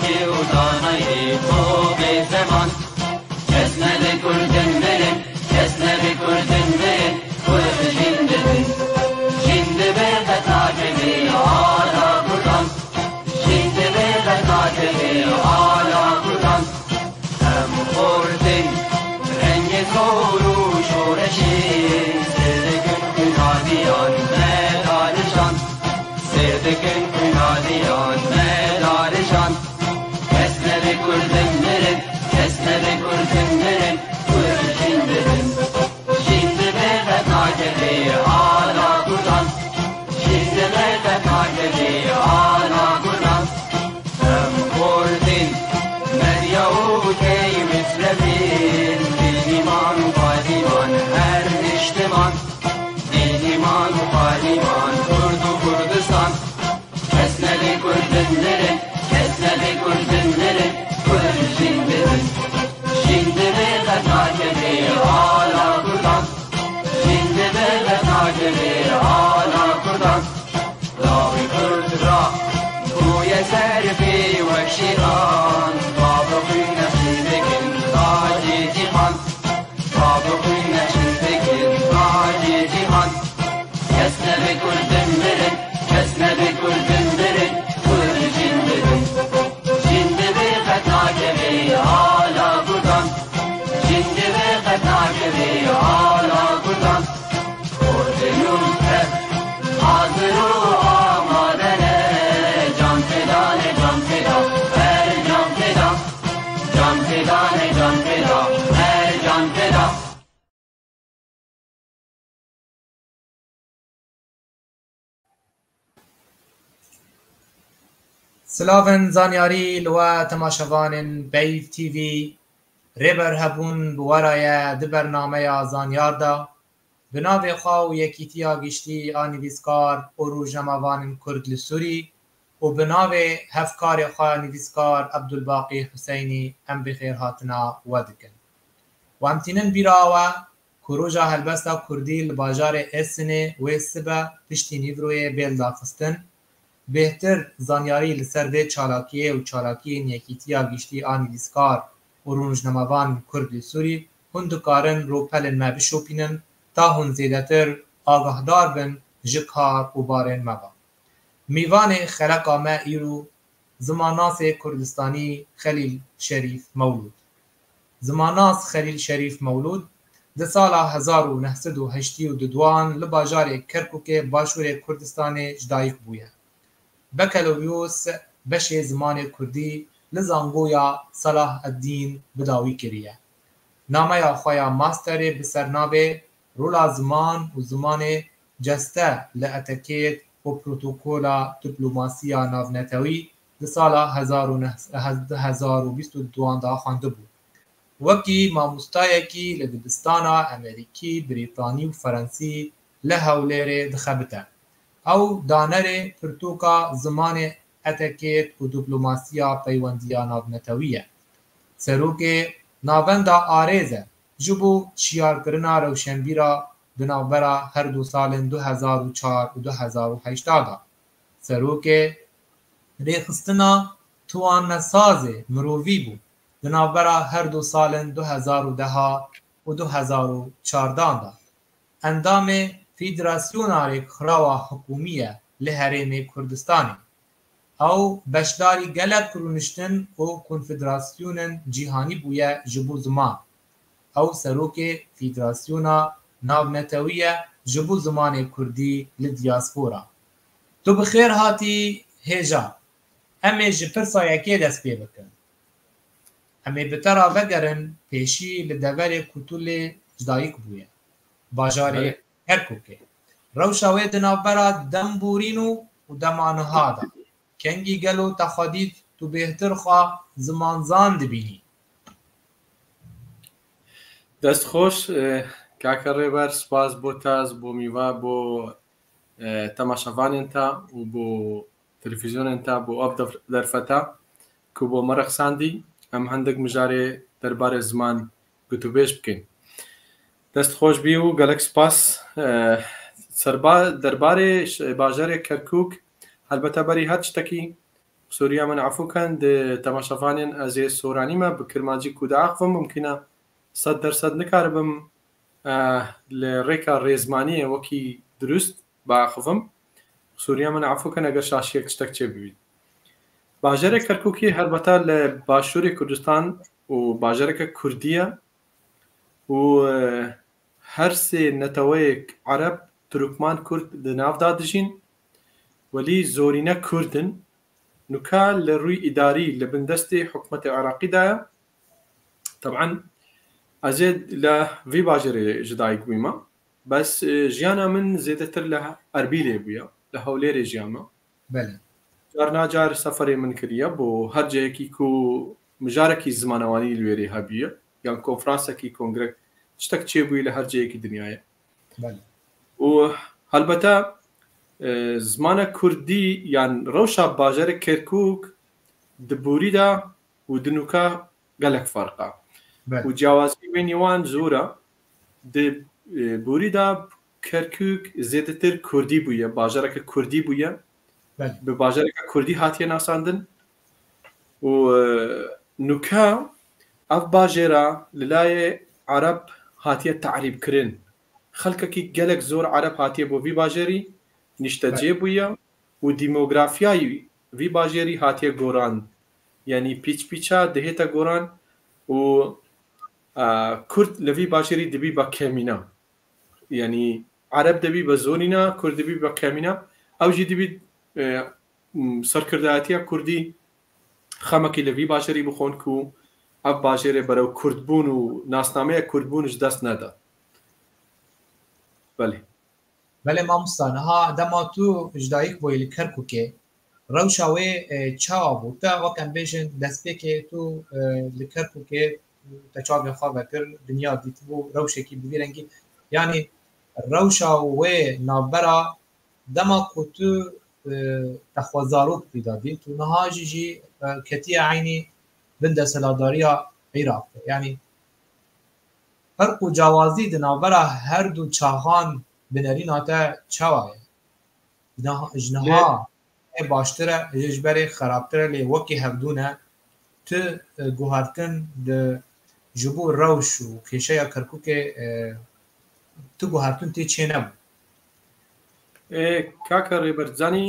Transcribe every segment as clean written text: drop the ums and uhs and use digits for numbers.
که و دانای تو به زمان کس نده کردن برن کس نده کردن برن کرد جندن جنده به قطعه آلا کردن جنده به قطعه آلا کردن هم خوردن رنگ کورو شورشی سردکن کنادیان مدارشان سردکن کنادیان مدارشان کس نده کردن برن کس نده کردن برن کرد جندن جنده به قطعه آلا کردن جنده به قطعه آلا کردن هم خوردن مدیاو کی مصرفین دیمان و پادیمان هر اجتماع دیمان و پادیمان کرد و کردستان کس نده کردن برن کس نده کردن برن کرد جندن جنده به قطعه آلا کردن جنده به قطعه آلا کردن لاوی کرد را گوی سرفی و شیران بابا خوی نشی بکن تاجی جیهان بابا خوی نشی بکن تاجی جیهان کس نده کردن برن کس نده کردن برن کرد جندن جنده به قطعه آلا کردن جنده به قطعه آلا کردن کردنون هر حاضر و آمادنه جان فدانه جان فدا هر جان فدا جان فدانه جان فدا هر جان فدا سلاون زانیاری لوا تماشاوان بیف تی وی ریبر هبون بورای دی برنامه زانیار دا بناوی خواو یکیتیا گشتی آنیویسکار و روژنموان کرد لسوری و بناوی هفکار خواه نویسکار عبدالباقی حسینی ام بخیر هاتنا ودکن و امتینن بیراوه کروژا هلبستا کردی لباجار اسنه و سبه پشتی نیوروی بیل داخستن بهتر زانیاری لسر به چالاکیه و چالاکی یکیتیا گشتی آنیویسکار و روژنموان کرد لسوری هندو کارن رو پلن ما بشوپینن تا هن زیدتر آگاهدار بن جکار و بارن مبا میوان خلقا ما ایرو زماناس کردستانی خلیل شریف مولود زماناس خلیل شریف مولود ده سال 1982 لباجار کرکوک باشور کردستان جدایک بویه بکلویوس بشه زمان کردی لزانگویا صلاح الدین بداوی کریه نامه خواه ماستر بسرنابه رولا زمان و زمان جسته لاتکیت و پروتوکولا دیپلوماسیا ناونتوی ده سال 2022 دا خوانده بود وکی ماموستایکی لدبستانا امریکی بریتانی و فرانسی لهولیر دخبته او دانر پرتوکا زمان اتکیت و دیپلوماسیا پیوندیا ناونتویه سروک ناوندا آریزه جبو شیارکرنا روشنبیرا بنابرا هر دو سال 2004 و 2018 سروک ریخستنا توان ساز مرووی بود بنابرا هر دو سال 2010 و 2014 اندام فیدراسیون آریک خراوا حکومیه لحریم کردستانی او بشداری گلت کرونشتن و کنفدراسیون جیهانی بویه جبو زمان او سروک فیدراسیونا ناونتویه جبو زمان کردی لدیاسپورا تو بخیر هاتی هیجا امی جپرسا یکی دست پی بکن امی بترا بگرن پیشی لدور کتول جدایک بویه باجار کرکوکه روشاوی دنابرا دمبورینو و دمانهادا کنگی گلو تخادید تو بهتر خواه زمانزان دبینی دست خوش کاکا ریبر سپاس بو تاز بو میوا بو تماشاوان انتا و بو تلفزیون انتا بو اب درفتا که بو مرخ ساندی ام هندق مجاری دربار زمان گتوبیش بکن دست خوش بیو گلک سپاس دربار باجار کرکوک البته بری هر شتکی سوريا من عفو كان تماشافانين ازي سوراني ما بكرماجي كودا عقفم ممكنه 100% نكاربم لريكا ريزمانيه وكي درست باخفم سوريا من عفو كان اگر شاشيه تشتكي بي باجره كركوكي هربتا لباشوري كردستان وباجره كرديه و هرسي نتويك عرب تركمان كرد لناف دادجين ولي زورينا كردن نكا للروي إداري لبندستي حكومة العراقي دايا طبعا أزيد له في باجري جداي قويمة بس جيانا من زيدتر له أربيلي بيا لهوليري جيانا بله جارنا جار سفري من كريا بو هرجي كيكو مجاركي زمانواني الويري هابية يعني كونفرانسا كي كونغرك تشتك تشيبوي لهرجي كي دنياي بله وهالبتا زمان كردي يعني روشا باجر كركوك دبوريدا ودنوكا قالك فرقة بله وجوازي بينيوان زورا دبوريدا كركوك زيادتر كردي بويا باجرك كردي بويا بله بباجرك كردي هاتيا ناساندن ونوكا اف باجرا للاي عرب هاتيا تعريب كرين خلقكي قالك زور عرب هاتيا بو في باجري نشتجي بويا وديموغرافياي في باجري هاتيا غوران يعني بيتشا دهيتا غوران و كرد لفي باجري دبي باكامينا يعني عرب دبي بزونينا كرد دبي باكامينا او جي دبي سركرداتيا كردي خمكي لفي باجري بخونكو اب باجري برو كردبون و ناسنامه كردبون جداس ندا بله بله مامستان ها دما تو جدایک بوی لکرکوکه روشاوی چاو بودا وکن بیشن دستپیک تو لکرکوکه تچاب خواب کر دنیا دیت بو روشکی بگیرنگی یعنی روشاوی نابرا دما کتو تخوازاروک بیدادی تو نهاجی جی کتی عینی بند سلاداریا عراق یعنی فرق و جوازی دنابرا هر دو چاهان بنرین هاتا چاوه جنها باشتره جبری خرابتره لی وکی هفدونه تو گوهرتن ده جبو روش و کشه یا کرکوک تو گوهرتن تی چه نبو کاکا ریبرزانی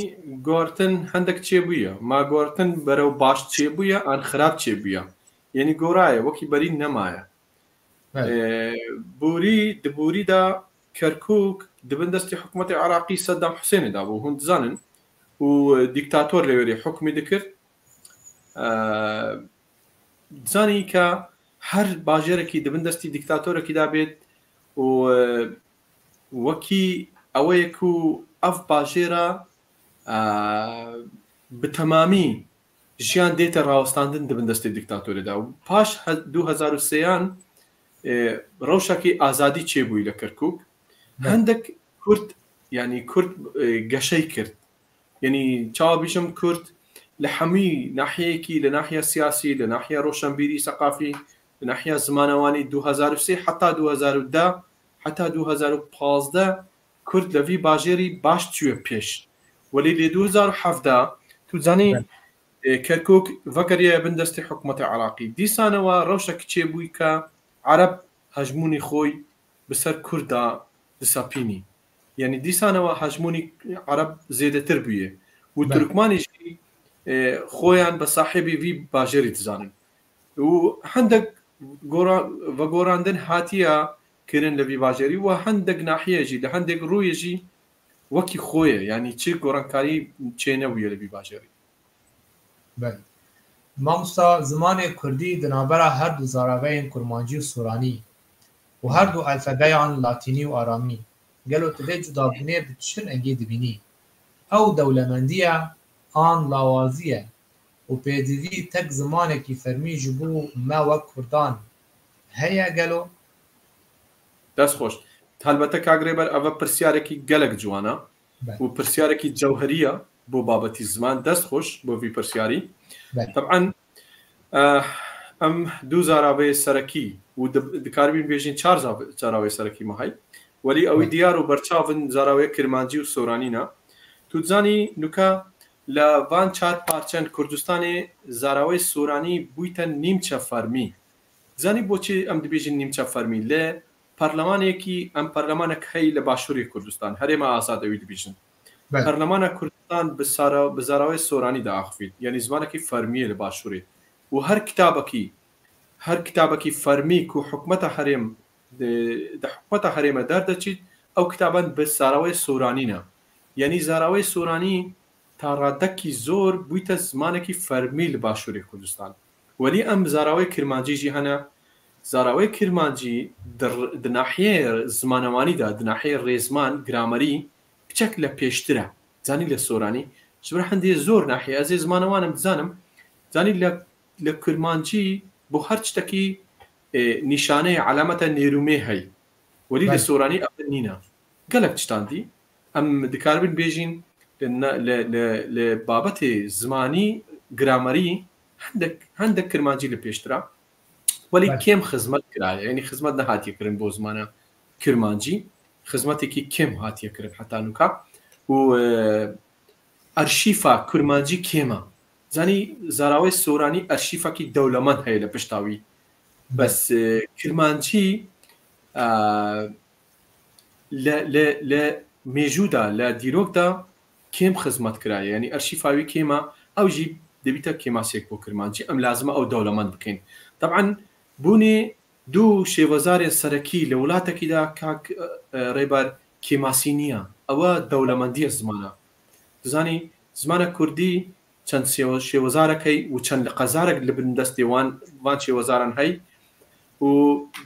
گورتن هندک چه بویا ما گورتن برو باش چه بویا ان خراب چه بویا یعنی گورای وکی بری نمایه بوري دبوري دا كركوك دبندستي حكومة العراقي صدام حسين دابو هند زانن وديكتاتور لوري حكمي ذكر زاني كا هر باجركي دبندستي ديكتاتوركي دابيت و وكي اويكو اف باجيرا بتمامي جيان ديتا راوستاندن دبندستي ديكتاتوري دا باش 2003 روشاكي آزادي چه بوي لكركوك هندك كرد يعني كرد قشي كرد يعني چاو بيشم كرد لحمي ناحيكي لناحية سياسي لناحية روشنبيري ثقافي لناحية زمانواني 2003 حتى 2010 حتى 2015 كرد لفي باجيري باش تشوي بيش ولي ل 2017 تزاني كركوك فكريا بندستي حكومة العراقي دي سانوا روشك چه بوي كا عرب هجموني خوي بسر كردا دسابيني يعني ديسانوا هجموني عرب زيادة تربية والتركماني جي خويان بصاحبي في باجري تزانن وعندك غوراندن هاتيا كيرن لفي باجري وعندك ناحية جي لعندك روية جي وكي خويا يعني تشي غورانكاري تشينوية لفي باجري بله مامستا زمان کردی دنابرا هر دو زاراوین کرمانجی و سورانی و هر دو الفبایان لاتینی و آرامی گلو تده جدا بینه بتشن انگی دبینی او دولمندیه آن لاوازیه و پیدوی تک زمانه کی فرمی جبو ما وک کردان هیا گلو دست خوش البته کاغریبر اوه پرسیارکی گلک جوانا و پرسیارکی جوهریه بو بابتي الزمان دست خوش بو في برسياري طبعا ام دو زاراوي سركي ودكاربين بيجين 4 زاراوي سركي ما هي ولي او ديار وبرچاون زاراوي كرمانجي وسورانينا تزاني نوكا لە وان چات پارچەند کوردستانی زاراوەی سۆرانی بوویتە نیمچە فەرمی. زانی بۆچی ئەم دەبێژین نیمچە فەرمی لە پەرلەمانێکی ئەم پەرلەمانێک هەی لە باشووری کوردستان هەرێمە ئازادەوی دەبێژن. پەرلەمانە کوردستان بە زاراوەی سۆرانی داخفیت، یعنی زمانێکی فەرمیە لە باشووری و هەر کتابێکی فەرمی و حکومەتە هەرێم حکومەتە هەرێمە دەردەچیت ئەو کتابان بە زاراوەی سۆرانینە. یعنی زاراوەی سۆرانی تا ڕادەکی زۆر بوویتە زمانێکی فەرمی لە باشووری کوردستان. وەلی ئەم زاراوەی کرمانجیژی هەنە، زاراوەی کرمانجی دناحیە زمانەوانیدا دناحیە ڕێزمان گرامەری کچەک لە پێشترە زانی لە سۆرانی ژبر هەندێ زۆر ناحیە ئەزێ زمانەوانم بزانم زانی لە کرمانجی بۆ هەر شتێکی نیشانەیە علامەتە نێرومێ هەی، وەلی لە سۆرانی ئەمە نینە. گەلک شتاندی ئەم دکاربن بێژین لە بابەتێ زمانی گرامەری هەندێک کرمانجی لە پێشترا وەلی کێم خزمەت کرایە، یعنی خزمەت نەهاتیەکردن بۆ زمانە کرمانجی، خزمەتێکی کێم هاتیەکردن هەتانوکە و ئەرشیفا کرمانجی کێمە. زانی زاراوەی سۆرانی ئەرشیفەکی دەوڵەمەند هەیە لە پشتاوی، بەس کرمانجی لە مێژوودا لە دیرۆکدا کێم خزمەت کرایە، یعنی ئەرشیفاوی کێمە ئەوژی دەبیتە کێماسێک بۆ کرمانجی ئەم لازمە ئەو دەوڵەمەند بکەین. طبعاً بوونێ دوو شێوەزارێ سەرەکی لە وڵاتێکیدا کاک ڕێبەر کێماسی نییە، ئەوە دەوڵەمەندیە زمانە. دەزانی زمانە کوردی چەند شێوەزارەکەی و چەند لە قەزارێک لە بندەستی وان شێوەزاران هەی و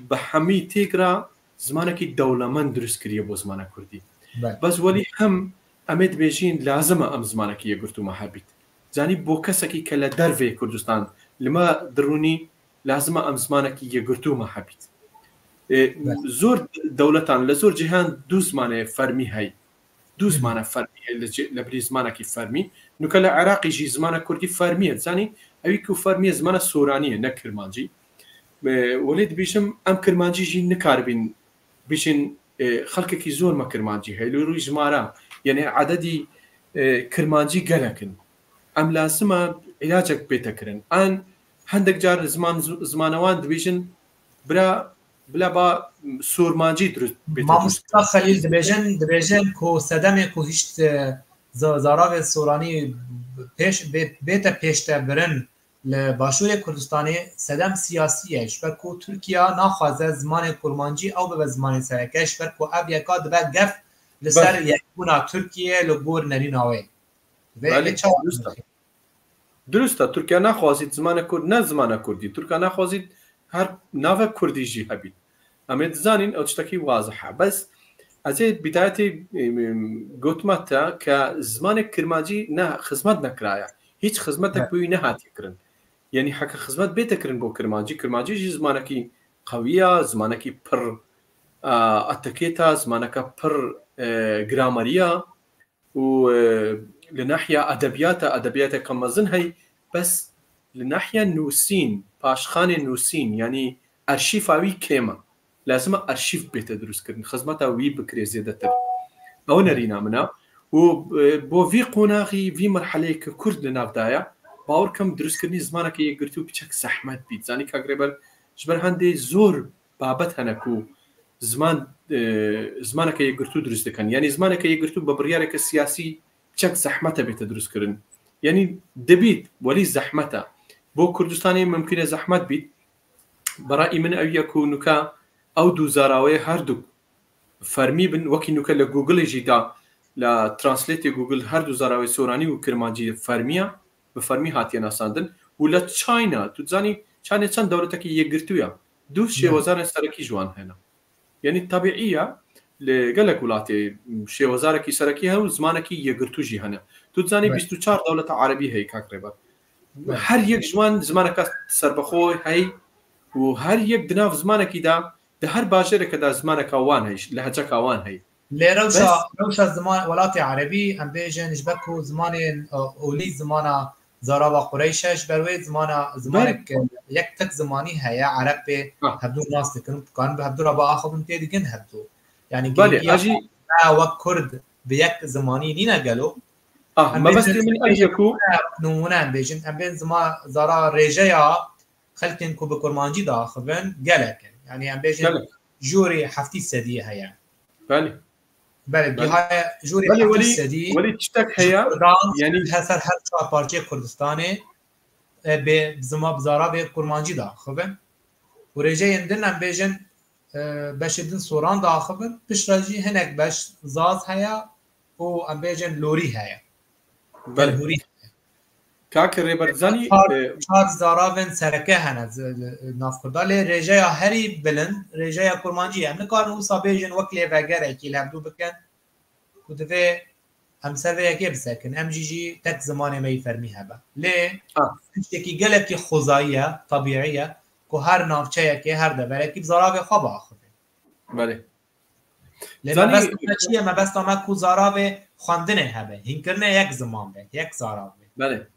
بە هەمی تێکرا زمانێکی دەوڵەمەند دروست کردیە بۆ زمانە کوردی. بەس وەلی هەم ئەمێ دەبێژین لازمە ئەم زمانێکی یەکگرتوومە هەبیت. زانی بۆ کەسێکی کە لە دەرڤێ کوردستان لەمە دڕوونی لازمە ئەم زمانێکی یەکگرتوومە هەبیت. زۆر دەوڵەتان لە زۆر جیهان دوو زمانەیە فەرمی هەی، دوو زمانە فەرمی هەیە لە بری زمانێکی فەرمی. نوکە لە عێراقیژی زمانە کوردی فەرمیە، زانی ئەوی کو فەرمیە زمانە سۆرانیە نە کرمانجی. وەلی دەبیشم ئەم کرمانجیژی نکاربین بچین خەڵکێکی زۆرمە کرمانجی هەیە لە ڕووی ژمارە، یعنی عەدەدی کرمانجی گەلەکن. ئەم لازمە عیلاجێک پێتەکردن. ئان هەندێک جار زمانەوان دەبیژن بلا با سۆرمانجی دروست مامۆستا خەلیل دەبێژن کۆ سەدەمێک و هیچ زاراوێ سۆرانی بێتە پێشتە برن لە باشووری کوردستانی سەدەم سیاسیە ژبەر کو تورکیا ناخوازە زمانی کورمانجی ئەو ببە زمانی سەرەکە ژبەر کو ئەv یەکا دەبە گەف لەسەر یەکبوونا تورکیە لە گۆر نەریناوێ. دروستە تورکیا ناخوازیت زمانە کورد نە زمانە کوردی، تورکیا ناخوازیت هەر ناوە کوردیژی هەبیت. ئەمێ دزانین ئەو شتێکی وازەحە. بەس ئەجێ بیدایەتی گوتمەتە کە زمانێک کرمانجی خزمەت نەکرایە، هیچ خزمەتێک بووی نەهاتیەکردن، یعنی حەکە خزمەت بێتەکردن بۆ کرمانجی. کرمانجیژی زمانێکی قەویە، زمانێکی پڕ ئەتەکێتە، زمانەکە پڕ گرامەریە و لە ناحیە ئەدەبیاتێکە مەزن هەی، بەس لە ناحیە نووسین پاشخانێ نووسین یعنی ئەرشیفاوی کێمە، لازمە ئەرشیف بێتە دروستکردن، خزمەتە وی بکرێ زێدەتر. ئەو نەرینا منە و بۆ وی قۆناغی وی مەرحەلەیە کە کورد لە ناودایە باوەڕکەم دروستکردنی زمانەکە یەکگرتوو بچەک زەحمەت بیت. زانی کاگرێبەر ژبەر هەندێ زۆر بابەت هەنەک و زمانەکە یەکگرتوو دروست دەکەن، یعنی زمانەکە یەکگرتوو بە بڕیارێکە سیاسی چەک زەحمەتە بێتە دروستکردن، یعنی دەبیت وەلی زەحمەتە بۆ کوردستانی ممکنە زەحمەت بیت. بەڕای من ئەو یەک و نوکە ئەو دوو زاراوەیە هەردوو فەرمی بن، وەکی نوکە لە گوگڵیژیدا لە ترانسلیتی گوگل هەردوو زاراوەی سۆرانی و کرمانجی فەرمیە بە فەرمی هاتیە ناساندن. و لە چاینا تو زانی چانێ چەند دەوڵەتێکی یەکگرتوویە دوو شێوەزارە سەرەکی جوان هێنا، یعنی تەبیعیە لە گەلێک وڵاتی شێوەزارێکی سەرەکی هەن و زمانێکی یەکگرتووژی هەنە. تو زانی 24 دەوڵەتە عەرەبی هەیە کاکرێبەر، هەر یەک جوان زمانەکە سەربەخۆی هەی و هەر یەک دناو زمانێکیدا لە هەر باژێرێکەدا زمانێکە وان هەیش لە هەجەکە وان هەی. لێرەوشە زمان وڵاتی عەرەبی ئەم بێژن ژبەر و زمانێن ئۆلی زمانە زاراوە قورەیشەش بەروێ زمانێک یەک تەک زمانی هەیە عەرەب پێ هەبدوو ناس دەکردن بکان بە هەبدوو بە ئاخەبن تێ دیگەن هەبدوو، یعنی وەک کورد بە یەک زمانی نینە گەلۆ ما بس من أبيكو نمونه ام بیجن ام بین زما زارا رجایا خلقن کو بکرمانجی داخبن گلکن يعني ام بیجن جوري حفتي سدي هيا بله بله جوري حفتي سدي ولي تشتك هيا يعني هسر هر چهار پارچه کردستانه به زما بزارا به کرمانجی داخبن و رجای اندن ام بیجن بشدن سوران داخبن پشراجی هنک بش زاز هيا و ام بیجن لوری هيا بله كاك ريبرزاني چهار زاراون سرکه هنه نافکرده لی رجای هری بلند رجای کرمانجی هم نکارن او سابیجن وکلی وگره که لبدو بکن کدوه هم سر یکی بسکن ام جی تک زمان می فرمی هبه لی یکی گلکی خوزاییه طبیعیه که هر نافچه یکی هر دوره یکی زاراو خواب آخده بله لما بس چیه ما بس ما کو زاراو خواندنه هبه هینکرنه یک زمان به یک زاراو بله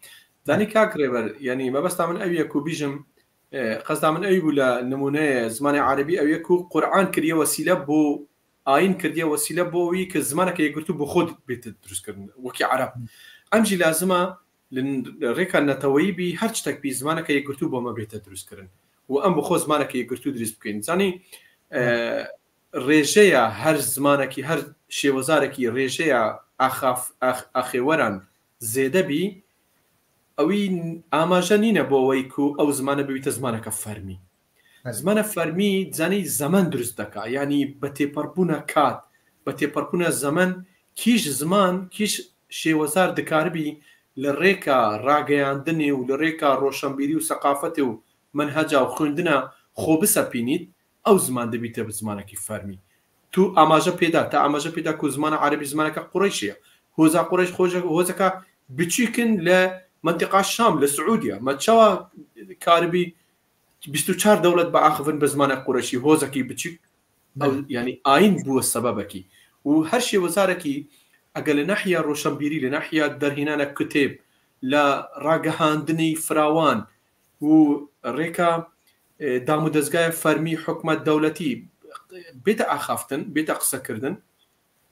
زاني كاك ريبر يعني ما بس من أبي يكو بيجم قصد من أبي ولا نمونة زمان عربي أو يكو قرآن كريه وسيلة بو آين كريه وسيلة بو ويك زمانك يقولتو بخود بيتدرس كرن وكي عرب أمجي لازمة لنريكا نتوي بي هرشتك بي زمانك يقولتو بو ما بيتدرس كرن وأم بخو زمانك يقولتو درس بكين زاني ريجيا هر زمانك هر شي وزارك ريجيا أخي وران زيادة بي ئەوی ئاماژە نینە بۆ ئەوەی کو ئەو زمانە ببیتە زمانەکە فەرمی زمانە فەرمی زانی زەمان دروست دەکات یعنی بە تێپەڕبوونە کات بە تێپەڕبوونە زەمن کیش زمان کیش شێوەزار دەکاربی لە ڕێکە ڕاگەیاندنی و لە ڕێکە ڕۆشنبیری و سەقافەتی و منهەجا و خوێندنە خۆ بسەپینیت ئەو زمان دەبیتە بە زمانێکی فەرمی تو ئاماژە پێدا تا ئاماژە پێدا کو زمانە عەربی زمانەکە قوڕیشیە هۆزا قوڕیش هۆزەکە بچیکن لە منطقة الشام لسعودية ما تشوا كاربي 24 دولة بآخفن بزمان قريشي هوزكي بتشيك أو يعني آين بو السببكي وهرشي وزاركي أقل ناحية روشنبيري لناحية درهنانا كتاب لا راقهاندني فراوان وريكا دامو دزقايا فرمي حكمة دولتي بيتا أخافتن بيتا قسكردن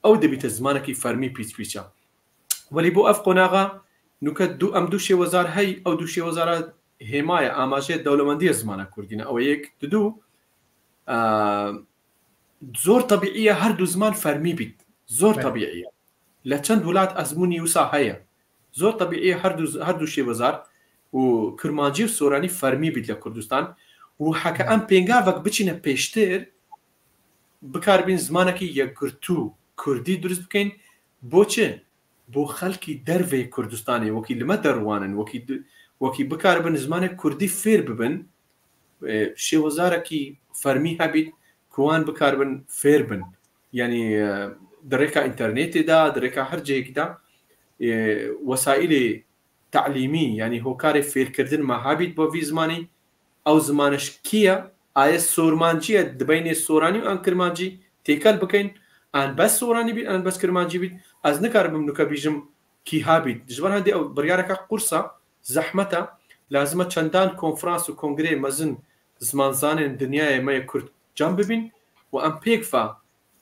أو دبيت زمانكي فرمي بيتشا ولي بو أفقناغا نوکە ئەم دوو شێوەزار هەی ئەو دوو شێوەزارە هێمایە ئاماژەیە دەوڵەمەندیە زمانە کوردینە ئەوە یەک دوو زۆر تەبیعیە هەردوو زمان فەرمی بیت زۆر تەبیعیە لە چەند وڵات ئەزمموی وسا هەیە زۆر تەبیعیە هەردوو شێوەزار و کرمانجی و سۆرانی فەرمی بیت لە کوردستان و حەکە ئەم پێنگاوەک بچینە پێشتر بکاربین زمانێکی یەکگرتوو کوردی دروست بکەین بۆچێ بۆ خەڵکی دەرڤێ کوردستانی وەکی لمە دەڕوانن وەکی بکاربن زمانێک کوردی فێر ببن شێوەزارێکی فەرمی هەبیت کوان بکاربن فێر بن یعنی دەڕێکا ئینتەرنێتێدا دەڕێکا هەر جەیەکدا وەسائلی تعلیمی یعنی هۆکارێک فێرکردن ما هەبیت بۆ وی زمانی ئەو زمانش کیە ئایا سۆرمانجیە دبینێ سۆرانی و ئەن کرمانجی تێکەل بکەین ئەن بەس سۆرانی بیت ئەن بەس کرمانجی بیت ئەز نکاربم نوکە بیژم کی هابیت دژبەر هەندێک ئەو بڕیارەکە قورسە زەحمەتە لازمە چەندان کۆنفرانس و کۆنگرێ مەزن زمانزانên دنیایە مەیە کورد جام ببین و ئەم پێکفە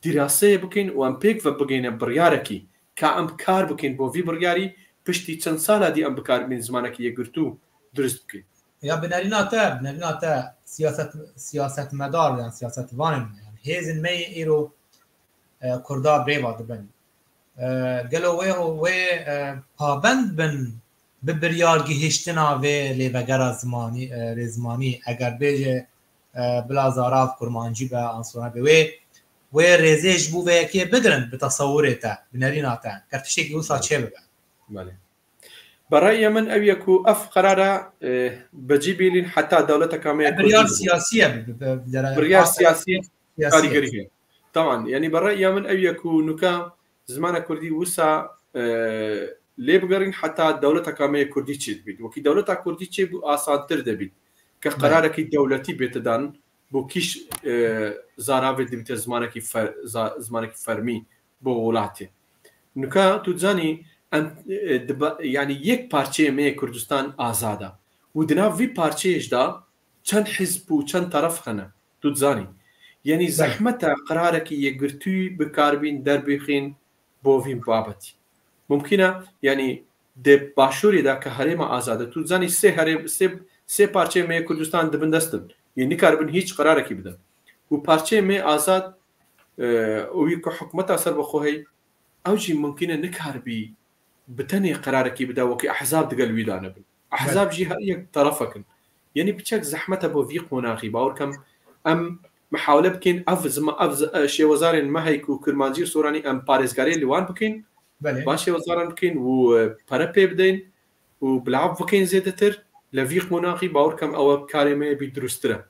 دیراسەیە بکەین و ئەم پێکفە بگەینە بڕیارێکی کە ئەم کار بکەین بۆ وی بڕیاری پشتی چەند ساڵا دی ئەم بکاربین زمانێکی یەکگرتوو دروست بکەین یا بنەریناتە سیاسەتمەدار یان سیاسەتوانن هێزن مەی ئێرۆ کوردا برێوا دەبن گەلۆ wê pabend bin bi biryargihîştina vê lêvegera rêzmanî eger bêje bila zarav kurmancî be an sona be wê rêzê ji bo vê yekê bigirin bi tesewurê te bi nerîna te ger tiştekî wisa çê bibe برأيي من أبيكو أف قرارة بجيب لين حتى دولة كامية بريار سياسية بريار سياسية طبعا يعني برأيي من أبيكو نكا زمان كردي وسا ليه بقرين حتى دولة كامية كردي تشيد بيد وكي دولة كردي تشيد آسان ترد بيد كقرارة كي دولتي بيتدان بو كيش زارافة دبيت زمانك فرمي بو ولاتي نكا تزاني يعني يك پارچه مي كردستان آزاده ودنا في پارچهش دا چند حزب و چند طرف هنه تزاني يعني زحمته قرارك يقرتوي بكاربين دربيخين بوفين بابتي ممکنه یعنی د باشوری دا که هرم آزاده تو زنی سه پارچه می کردستان دبن دستن یعنی کاربن هیچ قراره کی بدن و پارچه می آزاد او یک حکومت اثر بخوهی او جی ممکنه نکاربی بتنی قراره کی بده وکی احزاب دقل ویدانه بن احزاب جی هر یک طرفکن یعنی بچک زحمت ابو فيق مناخي باور كم ام محاوله بكين افز شي وزارين ما هيك وكرمانجير سوراني ام باريزغاري لوان بكين باشي وزارن بكين و بارابي بدين وبلعب بكين زيدتر لفيق مناخي باور كم او كلمه بدرستره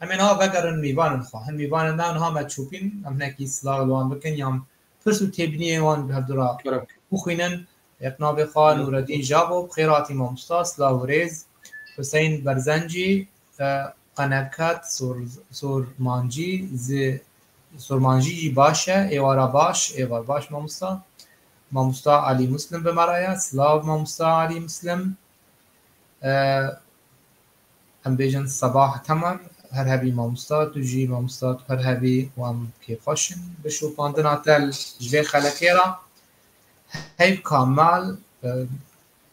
همین ها بگرن میوان خو هم میوان نه ها ما چوبین ام نکی سلا لوان بکن یام فرسو تبنی وان به درا خوینن اقنا بخال نوردین جابو خیراتی ممستاس لاورز حسین برزنجی قنکت سورمانجی باشه ایوارا باش ماموستا علی مسلم بمرایا سلاو ماموستا علی مسلم ام بیجن صباح تمر هر هبی ماموستا تو جی ماموستا هر هبی و ام کی خوشن بشو پاندنا تل جوی خلکیرا هیف کامل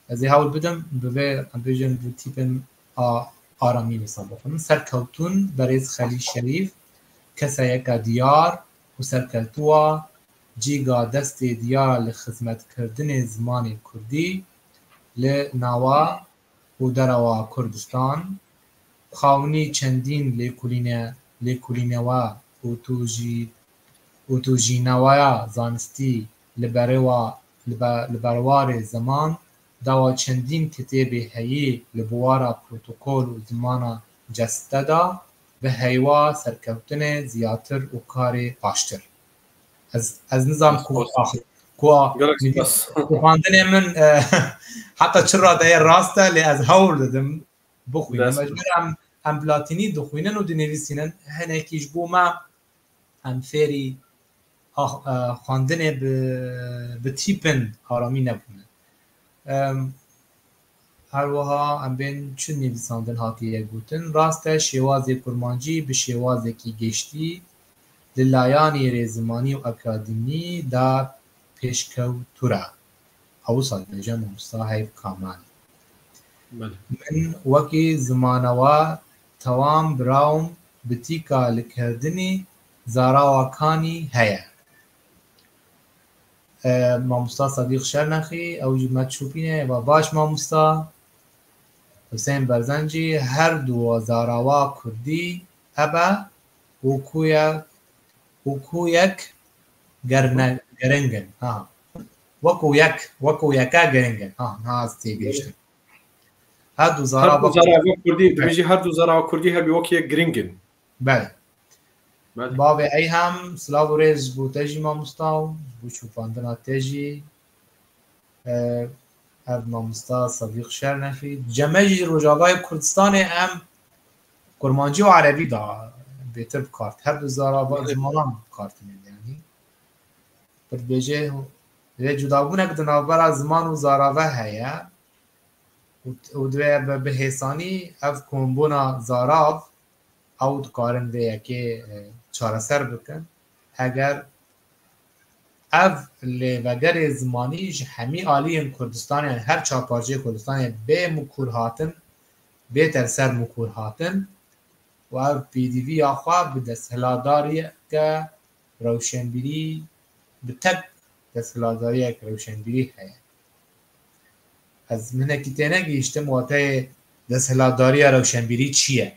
از هاول بدم به ام بیجن بو تیپن آرامی مثال بکنم سرکوتون بریز خلیل شریف کسایک دیار و سرکلتوا جیگا دست دیار لخدمت کردن زمان کردی لناوا و دروا کردستان خاونی چندین لیکولینوا و توجی نوایا زانستی لبروار زمان داوا چندین کتاب هایی لبوارا پروتوکول و زمانا جستدا به هیوا سرکوتن زیاتر و کار پاشتر از نظام خواندن من حتی چرا دایر راسته لی از هول دادم بخوینم مجبورم هم بلاتینی دخوینن و دنویسینن هنکیش بوما هم فیری خواندن به تیپن آرامی نبونه هر وها ام بین چون نویساندن هاتیه گوتن راسته شواز کرمانجی به شواز کی گشتی للایانی رزمانی و اکادمی دا پیشکوتورا او سال بجم مستحیب کامل من وکی زمانوا توام براوم بتیکا لکردنی زاراوکانی هیا ماموستا صدیق شرنخی او جمعت شوپینه و باش ماموستا حسین برزنجی هر دو زاراوا کردی ابا وکو یک گرنگن وکو یکا گرنگن ناز تیگشتن هر دو زاراوا کردی بيجي هر دو زاراوا کردی هبی وکی گرنگن بله باب ای هم سلاو ریز بو تجی ماموستا بو چوپاندنا تجی هر ماموستا صدیق شرنفی جمعی روجاوای کردستان هم کرمانجی و عربی دا بهتر بکارت هر دو زاراوا زمانان بکارت یعنی پر بیجه جدابونه که دنابر زمان و زاراوا هیا و دوی به حسانی اف کنبونا زاراو او دکارن وی که چاره سر بکن اگر اف لوگر زمانیش همی آلی کردستان یعنی هر چاپارچه کردستان به مکور هاتن بهتر سر مکور هاتن و اف پی دی وی آخوا به دستهلاداری که روشنبیری به تک دستهلاداری که روشنبیری هیا از منه که تینه گیشته مواتای دستهلاداری روشنبیری چیه؟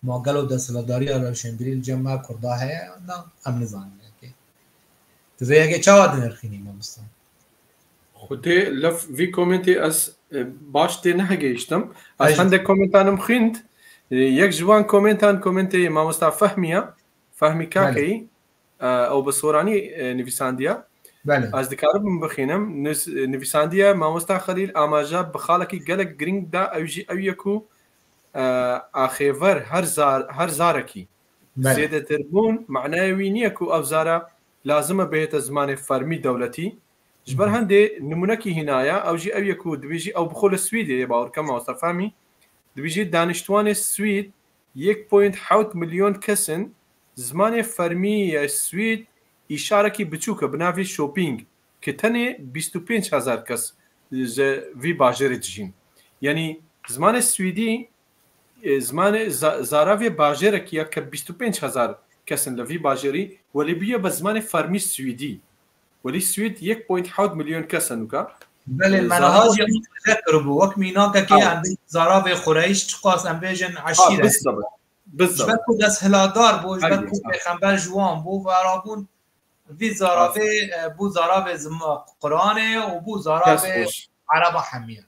ما گلو دستهلاداری روشنبیری جمع کرده هیا نه هم نزانیم تو اگه چاواد نرخینی ماموستا خودی لف وی کومنتی از باشتی نه گیشتم از هنده کومنتانم خیند یک جوان کومنتی ماموستا فهمی کاکی او بسورانی نویساندیا بله از دکارم بخینم نویساندیا ماموستا خلیل آماجا بخالکی گلک گرینگ دا او یکو آخیور هر زارکی زیاده تربون معنای وینیه کو او زاره لازمه بهت زمان فرمی دولتی جبر هنده نمونه کی هنایا او جی او یکو دبیجی او بخول سویدی باور کم مستفهمی دبیجی دانشتوان سوید 1.7 میلیون کسن زمان فرمی سوید اشاره کی بچوکه بناوی شوپینگ کە تەنێ 25,000 کەس وی باژێرە دژین. یعنی زمانە سویدی زمانە زاراوێ باژێرەکیە کە 25,000 کەسن لە وی باژێری وەلی بیە بە زمانی فەرمی سویدی وەلی سوید 1.7 ملیۆن کەسن وکە. بله مناهاج متذكر بو وقت ميناك كي عند زرافه قريش تقاس ام بيجن عشيره بالضبط بكو دس هلادار بو بكو پیغمبر جوان بو ورابون في زرافه بو زرافه قرانه وبو زرافه عرب حميه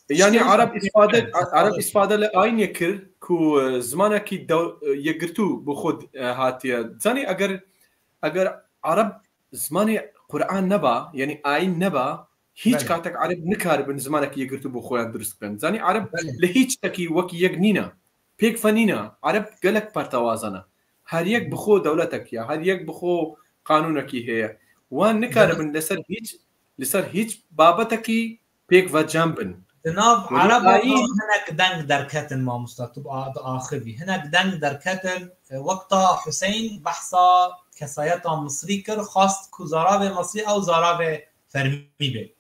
يعني عرب استفاده لاين يكر كو زمانك يقرتو بخود هاتيه ثاني اگر عرب زماني قران نبا يعني اين نبا هیچ کاتێک عرب نکاربن زمانێکی یەکگرتو بۆ خۆیان دروست بکەن. زانی عرب لە هیچ شتێکی وەکی یەک نینە، پێک فەنینە. عرب گەلک پەرتەوازەنە، هەر یەک بخۆ دەوڵەتێکیە، هەر یەک بخۆ قانونێکی هەیە، وان نکاربن لەسەر هیچ بابەتێکی پێک ڤەجام بن. جناب عرب هناك دنگ دركتن ما مستطب آخری هناك دنگ دركتن وقتا حسين بحثا کسایتا مصری کر خواست کو زراوه مصری او زراوه فرمی بی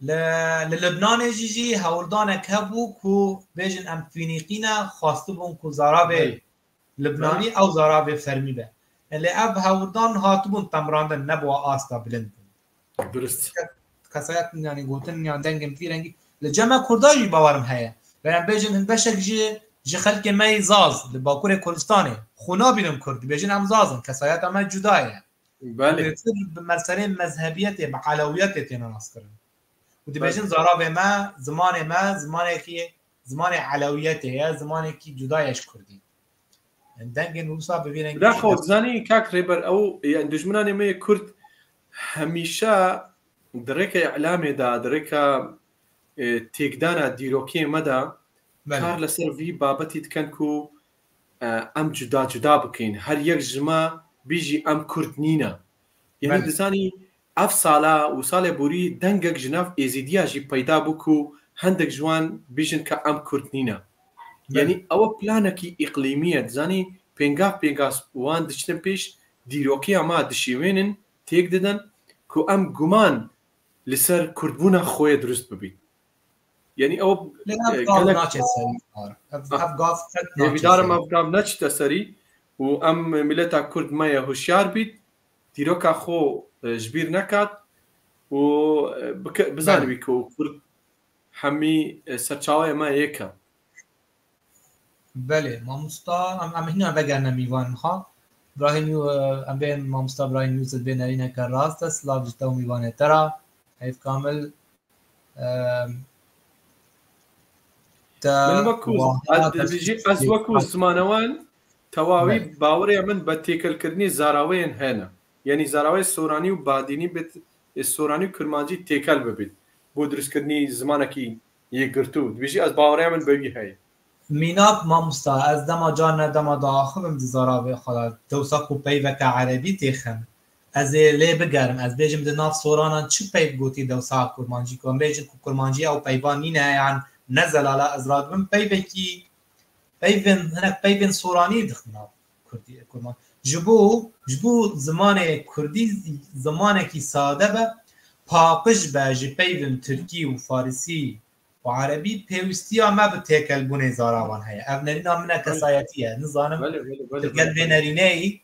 للبنان جيجي هولدانك هبو كو بيجن ام فينيقينا خاصتبون كو زرابي لبناني او زرابي فرمي به اللي اب هولدان هاتبون تمراندن نبوا آستا بلند درست كسايات يعني قوتن يعني دنگم في رنگي لجمع كرداجي باورم هيا بيجن بيجن هنبشك جي خلق ماي زاز لباكور كردستاني خونا بينم كرد بيجن ام زازن كسايات اما جدايا بله بمسألة مذهبيته بعلويته تناصرن ودي بيجن زرابه ما زمانه كي زمان علويته يا زمانه كي جدايش كردي دنگن روسا ببینن لا خود زاني كاك ريبر او يعني دجمناني ما كرد هميشه دريكا اعلامي دا دريكا تيكدانا ديروكي مدى كار لسر في بابتي تكنكو ام جدا بكين هر يك جما بيجي ام كرد نينا يعني دزاني اف سالا وساله بوري دنگك جناف ازيديا جي پیدا بكو هندك جوان بيجن كا ام كرد نينا يعني او بلانكي اقليميه دزاني بينغاس وان دشتن بيش ديروكي ما دشيوينن تيك ددن كو ام غمان لسر كردبونا خويا درست ببي يعني او افغان ناچ تسري و ام ملتا كرد ما هوشيار بيت ديروكا خو جبير نكات و بزاني بيكو كرد حمي سرچاوي ما يكا بله مامستا ام هنا بگرنا میوان ها ابراهيم ام بين مامستا ابراهيم نيوز بين ارينا كراست سلاف جتو میوان ترى هيف كامل من وكو زمانوان تواوي باوري من بتيكل كرني زاراوين هنا يعني زاراوي السوراني وباديني بت السوراني كرمانجي تيكل ببيت بودرس كرني زمانكي يقرتو بيجي از باوري من بيجي هاي ميناب مامستا از دما جان دما داخل زاراوي خلا توساكو بيبك عربي تيخم از لي بگرم از بيجم دناف سورانا چ بيب گوتي دوسا كرمانجي كوم بيجن كرمانجي او بيبانينا يعني نزل على ازراد من بيبكي بيبن هناك بيبن سوراني دخنا كردي كرمان جبو زمان كردي زمانكي ساده به پاقش باج بيبن تركي وفارسي وعربي بيوستيا ما بتاكل بني زاراوان هي ابننا منا كساياتيه نظام قلب نريني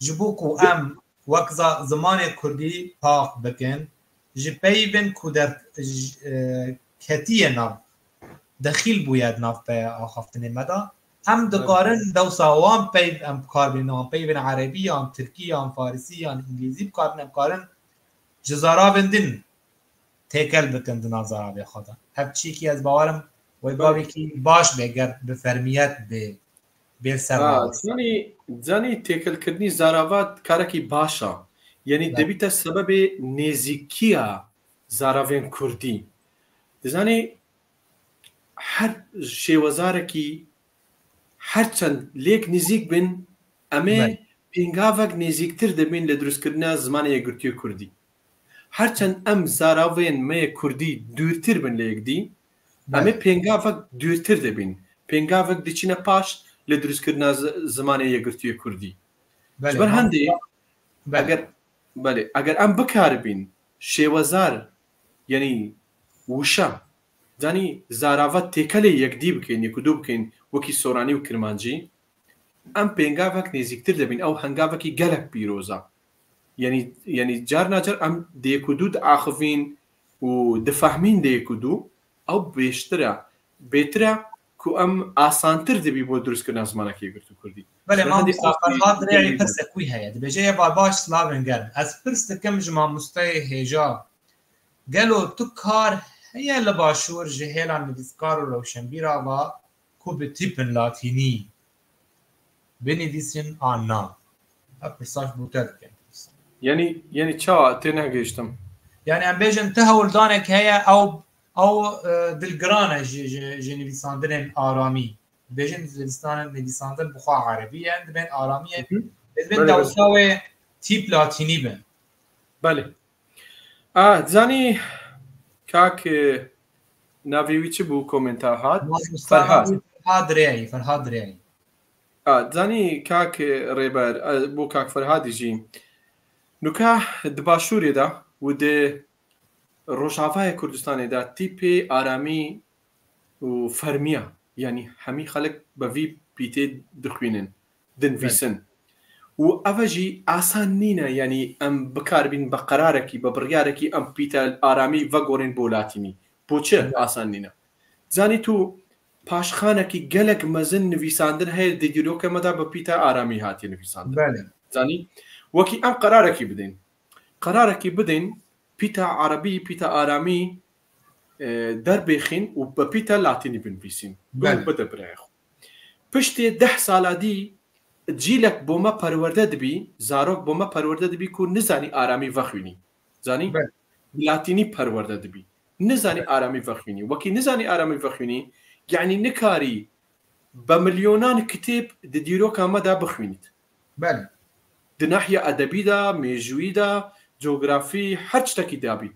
جبوكو ام وقت زمان كردي پاق بكن جبيبن كودر كتيه ناف دخيل بوياد ناف به آخافتن مدى هم دقارن دوساوان بيب ام كاربينان بيبن عربي ام تركي ام فارسي ام انجليزي بكارن جزارا بندن تيكل بكن دنا زرابي خدا هب چي كي از باورم ويبابي كي باش بگر بفرميات به سر زاني تيكل كدني زراوات كاركي باشا يعني دبيت السبب نزيكيا زراوين كردي دزاني هر شێوەزارێکی هەرچەند لێک نزیک بن ئەمێ پێنگاوەک نێزیکتر دەبین لە دروستکردنا زمانی یەکگرتووی کوردی هەرچەند ئەم زاراوێن مەیە کوردی دوورتر بن لە یەکدی ئەمێ پێنگاوەک دوورتر دەبین پێنگاوەک دەچینە پاش لە دروستکردنا زمانی یەکگرتووی کوردی بەر هەندێک ئەگەر بەێ ئەگەر ئەم بکاربین شێوەزار یعنی وشە زانی زاراڤەت تێکەلێ یەکدی بکەین یەک و دوو بکەین وەکی سۆرانی و کرمانجی ئەم پێنگاوێک نێزیکتر دەبین ئەو هەنگاوێکی گەلک پیرۆزە یعنی جار ناجار ئەم دەیەک و دوو داخڤین و دفەهمین دەیەک و دوو ئەو بێشترە بێترە کو ئەم ئاسانتر دەبی بۆ دروستکردن زمانەکە یەکگرت و کوردی بەێ مامۆستافەرهاد پرسێکوی هەیە دەبێژەیە باش سلاوێن گەرم ئەس پرس دەکەم ji مامۆستای هێژا گەلۆ تو کار هەیە لە باشوور ji هێلا نویسکار و ڕەوشنبیرەوە کو bi tîpin latînî بنویسین an na ev pirsaş bûte dikin یعنی چاوە تێ نەگەیشتم yani em bêjin ti hewldanek heye ew dilgiran e ji nivîsandinên aramî bêjin zivistanên nivîsandin bixwe erebî ye dibên aramî ye dibin dewsa wê tîp latînî bin بەێ زانی کاک ناوێوی چ بوو کۆمنتا هات فەرهاد درێنی زانی کاک ڕێبەر بۆ کاک فەرهادیژی نوکە دباشوورێدا و دێ ڕۆژاوایە کوردستانێدا تیپێ ئارامی و فەرمیە ینی هەمی خەڵک بەڤی پیتێ دخوێنن دنویسن و ئەڤەژی ئاسان نینە ینی ئەم بکاربین بە قەرارێکی بە بڕیارێکی ئەم پیتە ئارامی ڤەگۆڕین بۆ لاتینی بۆچێ ئاسان نینە زانی تو پاشخانێکی گەلک مەزن نویساندن هەیە دەگیرۆکەمەدا بە پیتە ئارامی هاتی نویساندن زانی وەکی ئەم قەرارێکی بدەین پیتە عەرەبی پیتە ئارامی دەربێخین و بە پیتە لاتینی بنویسین بدەبرایخ پشتێ 10 ساڵادی جیلک بۆمە پەروەردە دەبی زارۆک بۆمە پەروەردە دەبی کو نزانی ئارامی ڤەخوێنی زانی لاتینی پەروەردە دەبی نزانی ئارامی ڤەخوێنی وەکی نزانی ئارامی ڤەخوێنی یعنی نکاری بە ملیۆنان کتێب دە دیرۆکەمەدا بخوێنیت دناحیە ئەدەبیدا مێژوویدا جۆگرافی هەر شتێکی دابیت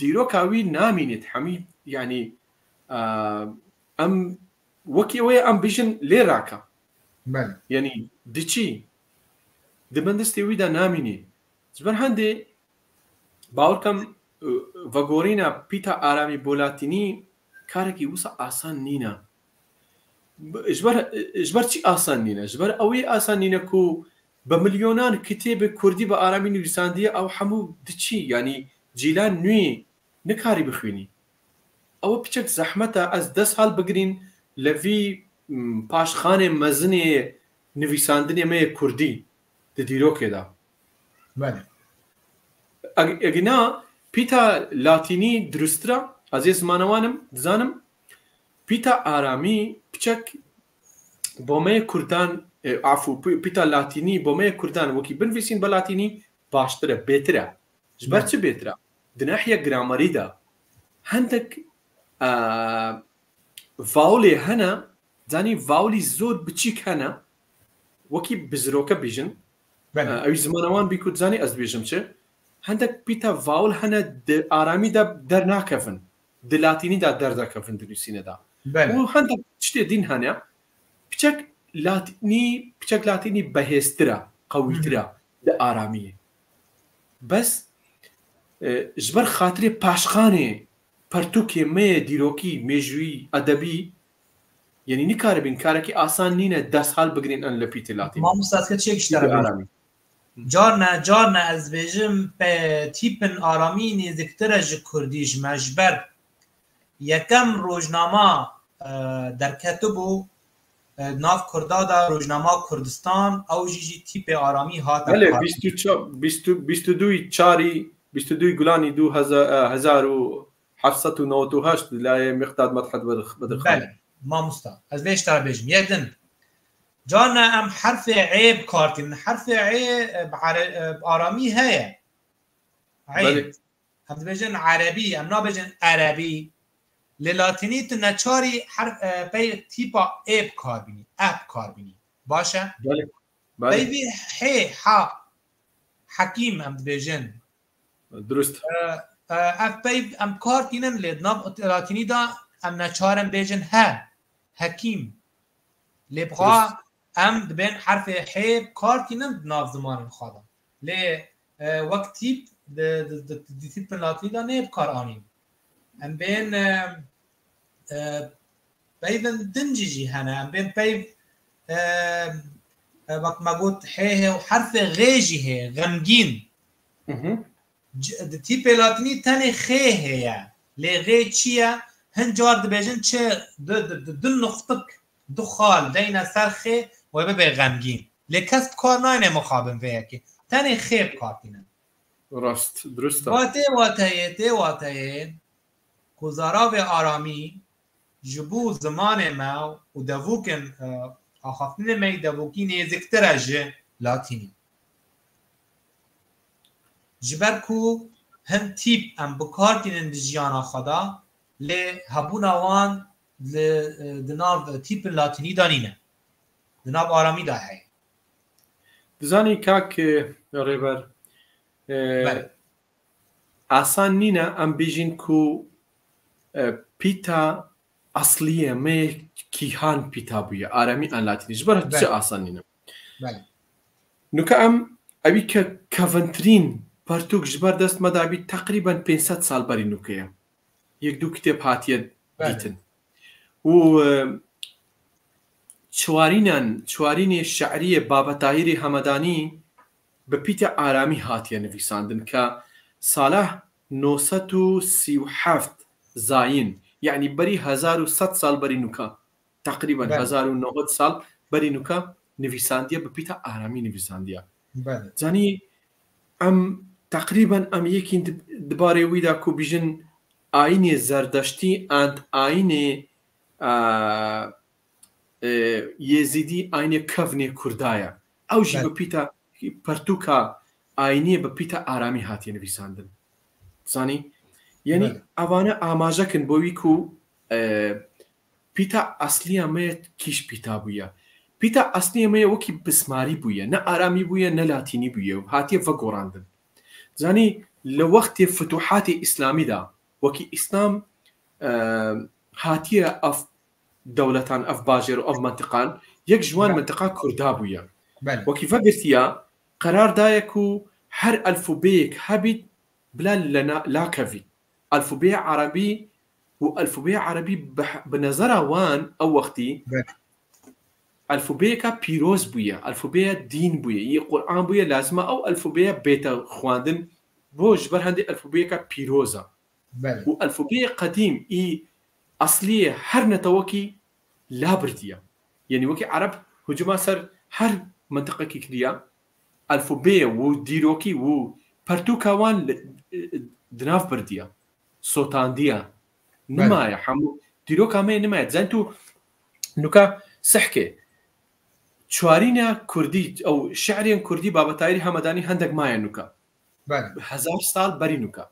دیرۆکاوی نامینێت هەمی یعنی ئەم وەکی ئەوەیە ئەم بژن لێراکە یعنی دچی دبندستی ویدا نامینێ زبەر هەندێ باوەڕکەم ڤەگۆڕینە پیتە ئارامی بۆ لاتینی کارێکی وسە ئاسان نینە ژبەر چی ئاسان نینە ژبەر ئەوەی ئاسان نینە کو بە ملیۆنان کتێبە کوردی بە ئارامی نویساندیە ئەو هەموو دچی ینی جیلان نوێ نکاری بخوێنی ئەوە پچەک زەحمەتە ئەس 10 ساڵ بگرین لەڤی پاشخانێ مەزنێ نویساندنێ مەیە کوردی دە دیرۆکێدا ئەگنا پیتە لاتینی دروسترە ئەزێ زمانەوانم دزانم پیتە ئارامی پچەک بۆمەیە کوردان ئافو پیتە لاتینی بۆمەیە کوردان وەکی بنویسین بە لاتینی باشترە بێترە ژبەر چ بێترە دناحیە گرامەریدا هەندێک ڤاولێ هەنە زانی ڤاولی زۆر بچیک هەنە وەکی بزرۆکە بێژن ئەوی زمانەوان بیکوت زانی ئەس بێژم چێ هەندێک پیتە ڤاول هەنە ئارامیدا دەرناکەفن د لاتینیدا دەردەکەفن دنووسینەدا و هەندێک شتێ دین هەنە پچەک لاتینی بەهێزترە قەویترە د ئارامیە بەس ژبەر خاترێ پاشخانێ پەرتوکێ مەیە دیرۆکی مێژووی ئەدەبی یعنی نیکاربین کارێکی ئاسان نینە 10 ساڵ بگرین ئەن لە پیتە لاتینی مامۆستاکە چێکشتەرامی جارنا ez bêjim pe tîpin aramî nêzîktir e ji Kurdî ji me ji ber yekem rojnama derketibû nav Kurda da rojnama Kurdistan ew jî tîpê aramî hat 22 çarî 22 Gulanî 2798 لای مقداد مدحت بدخل مامۆستا ez vê ji te bêjim yekdin جانا ام حرف عيب كارتين حرف عيب عرامي هي عيب هم بيجن عربي ام نابجن عربي للاتيني تنچاري حرف بي تيبا عيب كاربيني اب كاربيني باشا بي حي ح حكيم ام بيجن درست اف بي ام كارتينن لناب لاتيني دا ام نچارم بيجن ها حكيم لبغا ام دبن حرف حیب کارتینن ناف زمان خواهم لی وقت تیپ دی تیپ لاتینی دا نه بکار آنیم ام بین پیون دنجی جی هنه ام بین پیو وقت ما قلت حيه وحرف غيجي هي غمجين دی تیپ لاتینی تنی خيه هي لغي تشيا هنجار دبيجن تشي دن نقطك دخال دينا سرخي ويبقى غمجين لكسب کار ناینه مخابن ویکی تنی خیب کارتینه راست درسته واتهیه کزارا و آرامی جبو زمان ما و دووکن آخافتین می دووکی نیزکتره جه لاتینی جبر کو هم تیپ ام بکارتینن دجیانا خدا لی هبون آوان دناو تیپ لاتینی دانینه دناو آرامی دا هی دزانی کاک ریبر آسان نینه ام بیجین کو پیتا اصلیه می کیهان پیتا بویه آرامی ان لاتینی جبر چه آسان نینه نوکه ام اوی که کونترین پرتوک جبر دست مدابی تقریبا 500 سال بری نوکه یک دو کتاب هاتیه دیتن و چوارین شعری بابا طاهری همدانی به پیت آرامی هاتیه نویساندن که ساله 937 زاین یعنی بری 1100 سال بری نوکا تقریبا 1900 سال بری نوکا نویساندیه به پیت آرامی نویساندیه زانی ام تقریبا ام یکی دباره ویدا کو بیجن آین زردشتی اند آین یزیدی آین کفنی کردایه او جی بپیتا پرتوکا آینی بپیتا آرامی هاتی نویساندن زانی یعنی اوانه آماجه کن بوی کو پیتا اصلی همه کیش پیتا بویه پیتا اصلی همه وکی بسماری بویه نه آرامی بویه نه لاتینی بویه هاتی فگوراندن زانی لوقت فتوحات اسلامی دا وکی اسلام هاتی اف دولتان اف باجر و اف منطقان یک جوان منطقه کردا بویه وکی فقرتیا قرار دایکو هر الفوبیک هبید بلا لا كفي الفوبيا عربي والفوبيا عربي بنظر وان او وقتي الفوبيا كا بيروز بويا الفوبيا دين بويا يي قران بويا لازمه او الفوبيا بيتا خواندن بوج بر هندي الفوبيا كا بيروزا والفوبيا قديم اي اصليه هر نتوكي لا برديه يعني وكي عرب هجوما سر هر منطقه كيكريا الفوبيا وديروكي و پرتوکاوان دناف بردیا صوتاندیا نمایا حمو دیروکا می نمایا زنتو نوکا سحکه چوارین کردی او شعرین کردی بابا طاهری همدانی هندک مایا نوکا 1000 سال بری نوکا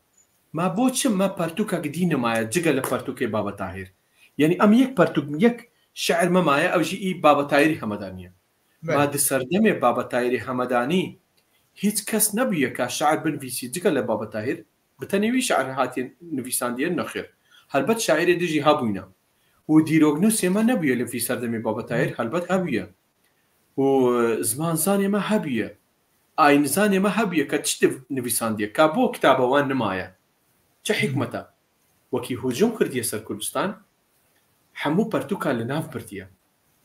ما بوچ ما پرتوکا گدی نمایا جگل پرتوکه بابا طاهر یعنی ام یک پرتوک یک شعر ما مایا او جی بابا طاهری همدانیه ما د سردمه بابا طاهری همدانی هیچ کس نبیه که شعر بنویسی جگه لبابا طاهر بتنوی شعر هاتی نویساندیه نخیر هلبت شاعر دیجی هبوینا و دیروگنوسی ما نبیه لفی سردمی بابا طاهر هلبت هبیه و زمان زانی ما هبیه آین زانی ما هبیه که چی نویساندیه که بو کتابه وان نمایه چه حکمته وکی هجوم کردیه سر کردستان همو پرتوکا لناف بردیه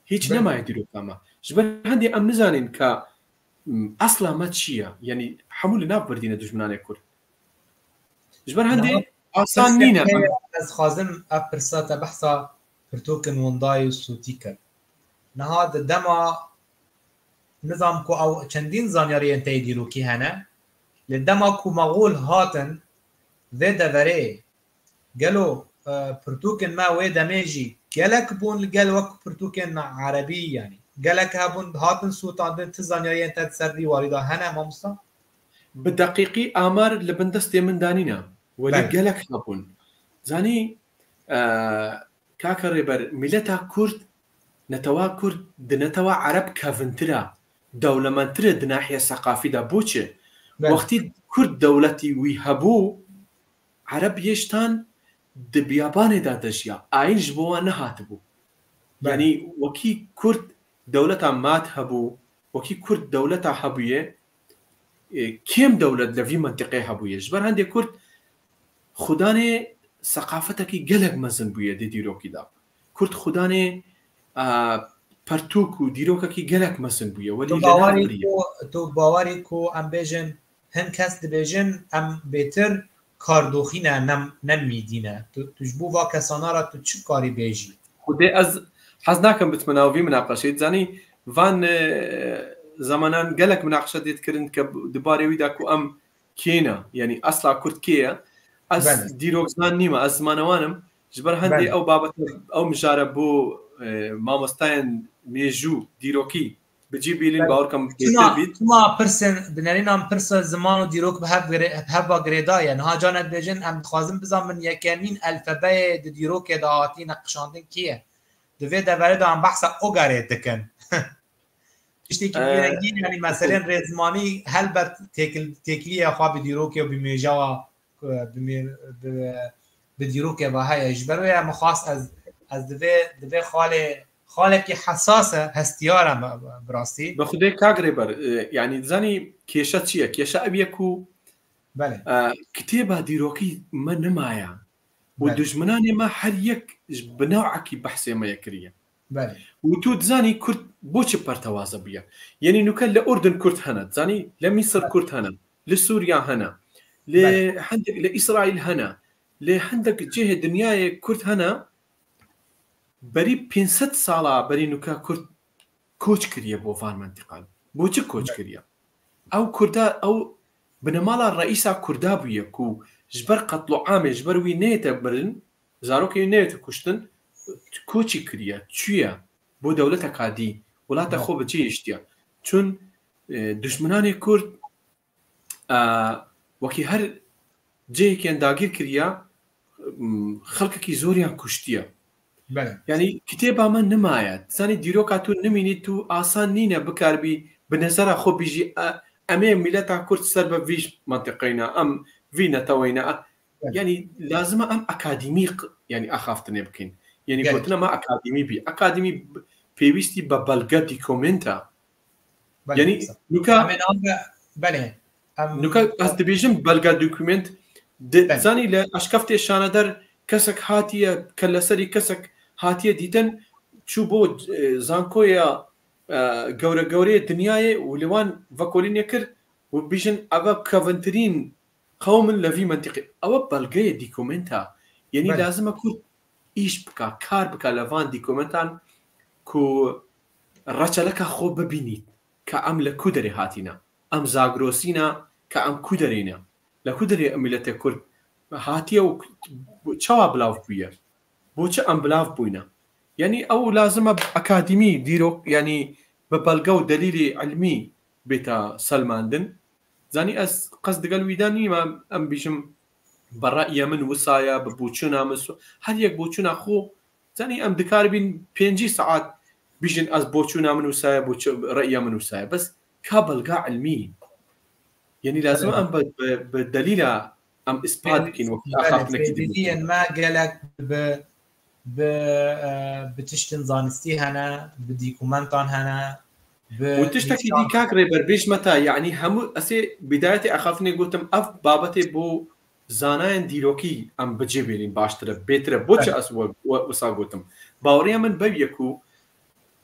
هیچ نمایه دیروگا ما جبر هندی ام نزانین که اصلا ما چیه یعنی حمول ناب بردینه دشمنانه کرد جبر هندی آسان نینه از خازم افرسات بحثا پرتوکن وندای صوتی کرد نهاد دما نظام کو او چندین زانیاری انتای دیروکی هنه لدما کو مغول هاتن و دوره گلو پرتوکن ما و دمیجی گلک بون گل وک پرتوکن عربی یعنی گلک هبون هاتن سوتاندن تزانیاری انتای سردی واریدا هنه مامستا بدقیقی آمار لبندست من دانینا ولی گلک هبون زانی كاكا ريبر ملتا كرد نتوا كرد دنتوا عرب كافنترا دولة منترا دناحية ثقافية دا بوچه وقتی كرد دولتي ويهبو عرب يشتان دبيابان دا دجيا آين جبوا نهاتبو يعني وكي كرد دولتا مات هبو وكي كرد دولتا هبوية كم دولة لفي منطقة هبوية جبر هندي كرد خداني ثقافتك جلق مزن بوية دي ديروكي دا كرد خداني پرتوک و دیروککی گلک مەسن بووە وەلی تو باوەری کو ئەم بێژن هەند کەس دەبێژن ئەم بێتر کاردۆخینە نەم میدینە توش بوو وا کەسانارە تو چ کاری بێژی خودێ ئەز حەز ناکەم بتمەناوی مناقەشەیت زانی وان زەمانان گەلک مناقشە دێتکردن کە دبارەویدا کو ئەم کێنە یعنی ئەسلا کورد کێیە ئەس دیرۆکزان نیمە ئەس زمانەوانم ژبەر هەندێ ئەو بابەت ئەو مژارە بۆ مامۆستایان مێژوو دیرۆکی بجی بیلین باوەڕکەم ما پرسن بنەرینان پرسە زمان و دیرۆک هەبا گرێدایە نها جانت بێژن ئەم دخوازم بزان من یەکەمین ئەلفەبەیە di دیرۆکێدا هاتی نەقشاندن کیە divê deverêda em behsa ogarê dikin tiştekî rengîn yanî meselên rêzmanî helbet têkiliya xwe bi dîrokê û bi mêja bi dîrokê ve heye ji ber wê mixwas ez divê xalekî hesas e hestiyar em bi rastî bi xudê kagirê ber yanî dizanî kêşa çi ye kêşa ev ye ku kitêba dîrokî me nimaya و دژمنانی ما هر یک بناوعکی بحثی ما یکریه بله و تو دزانی کرد بوچه پرتوازه بیه یعنی نوکل لأردن کرد هنه دزانی لمصر کرد هنه لسوریا هنه لهندك لإسرائيل هنه لهندك جهة دنياي كرد هنه بري 500 سالا بري نوكا كرد كوچ كريه بو فان منطقه بوچه كوچ كريه او كردا او بنمالا رئيسا كردا بيه كو جبر قتل عام جبر وی نیت برن زاروکی نیت کشتن کوچی کریه چیه بو دولت کادی ولات خوب چی اشتیا چون دشمنان کرد وکی هر جه که انداگیر کریه خلق کی زوریان کشتیه بله یعنی کتابا من نماید زنی دیروکاتو نمینی تو آسان نینه بکار بی به نظر خوب بیجی امه ملت کرد سر به ویش منطقینا ام فينا توينا يعني لازم ام اكاديميق يعني اخافتني بكين يعني قلتنا ما اكاديمي بي اكاديمي بيبيستي ببلغا ديكومنتا يعني نوكا بله نوكا استبيجم بلغا دوكيمنت زاني لا اشكفتي شاندر كسك هاتيه كلسري كسك هاتيه ديتن شو بو زانكويا غوري دنياي ولوان فاكولين يكر وبيجن ابا كافنترين قوم لفي منطقه او بلغي ديكومنتا يعني لازم اكون ايش بكا كار بكا لفان ديكومنتان كو رچلك خو ببينيت كعمل كودري هاتينا ام زاغروسينا كعم كودرينا لكودري ملت كرد هاتيه و چوا بلاف بيه بوچ ام بلاف بوينا يعني او لازم اكاديمي ديرو يعني ببلغو دليل علمي بيتا سلماندن زاني اس قصد قال ويداني ما ام بيشم برأي من وصايا ببوچونا مس هر يك بوچونا خو زاني ام دكاربين 5 ساعات بيجن از بوچونا من وصايا بوچ رأي من وصايا بس كابل قاع علمي يعني لازم ام بالدليل ام اثبات كين وقت اخافنا كده ما قالك بتشتن زانستي هنا بديكومنتان هنا وتشتكي دي كاكري بربيش متى يعني هم اسي بدايتي اخافني قلتم اف بابتي بو زاناين ديروكي ام بجيبين باشتر بيتر بوتش اس وسا قلتم باوريا من بيكو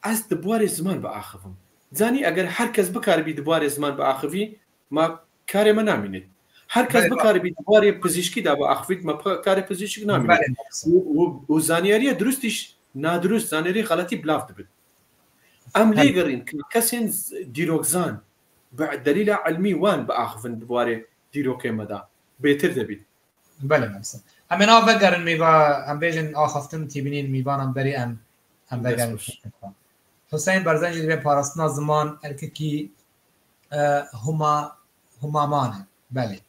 از دبوار زمان باخفهم زاني اگر هر کس بکار بي دبوار زمان باخفي ما کار ما نامينت هر کس بکار بي دبوار پزشکی دا باخفي ما کار پزشکی نامينت و زانياري درستش نادرست زانياري غلطي بلاف دبت ام ليغرين كسين ديروكزان بعد دليل علمي وان باخفن دبواري ديروكي مدى بيتر دبيت بله مثلا امنا بگرن میوا ام بیجن آخفتن تیبینین میوانم بری ام بگرن حسین برزنجی به پاراستنا زمان الکی همامان بله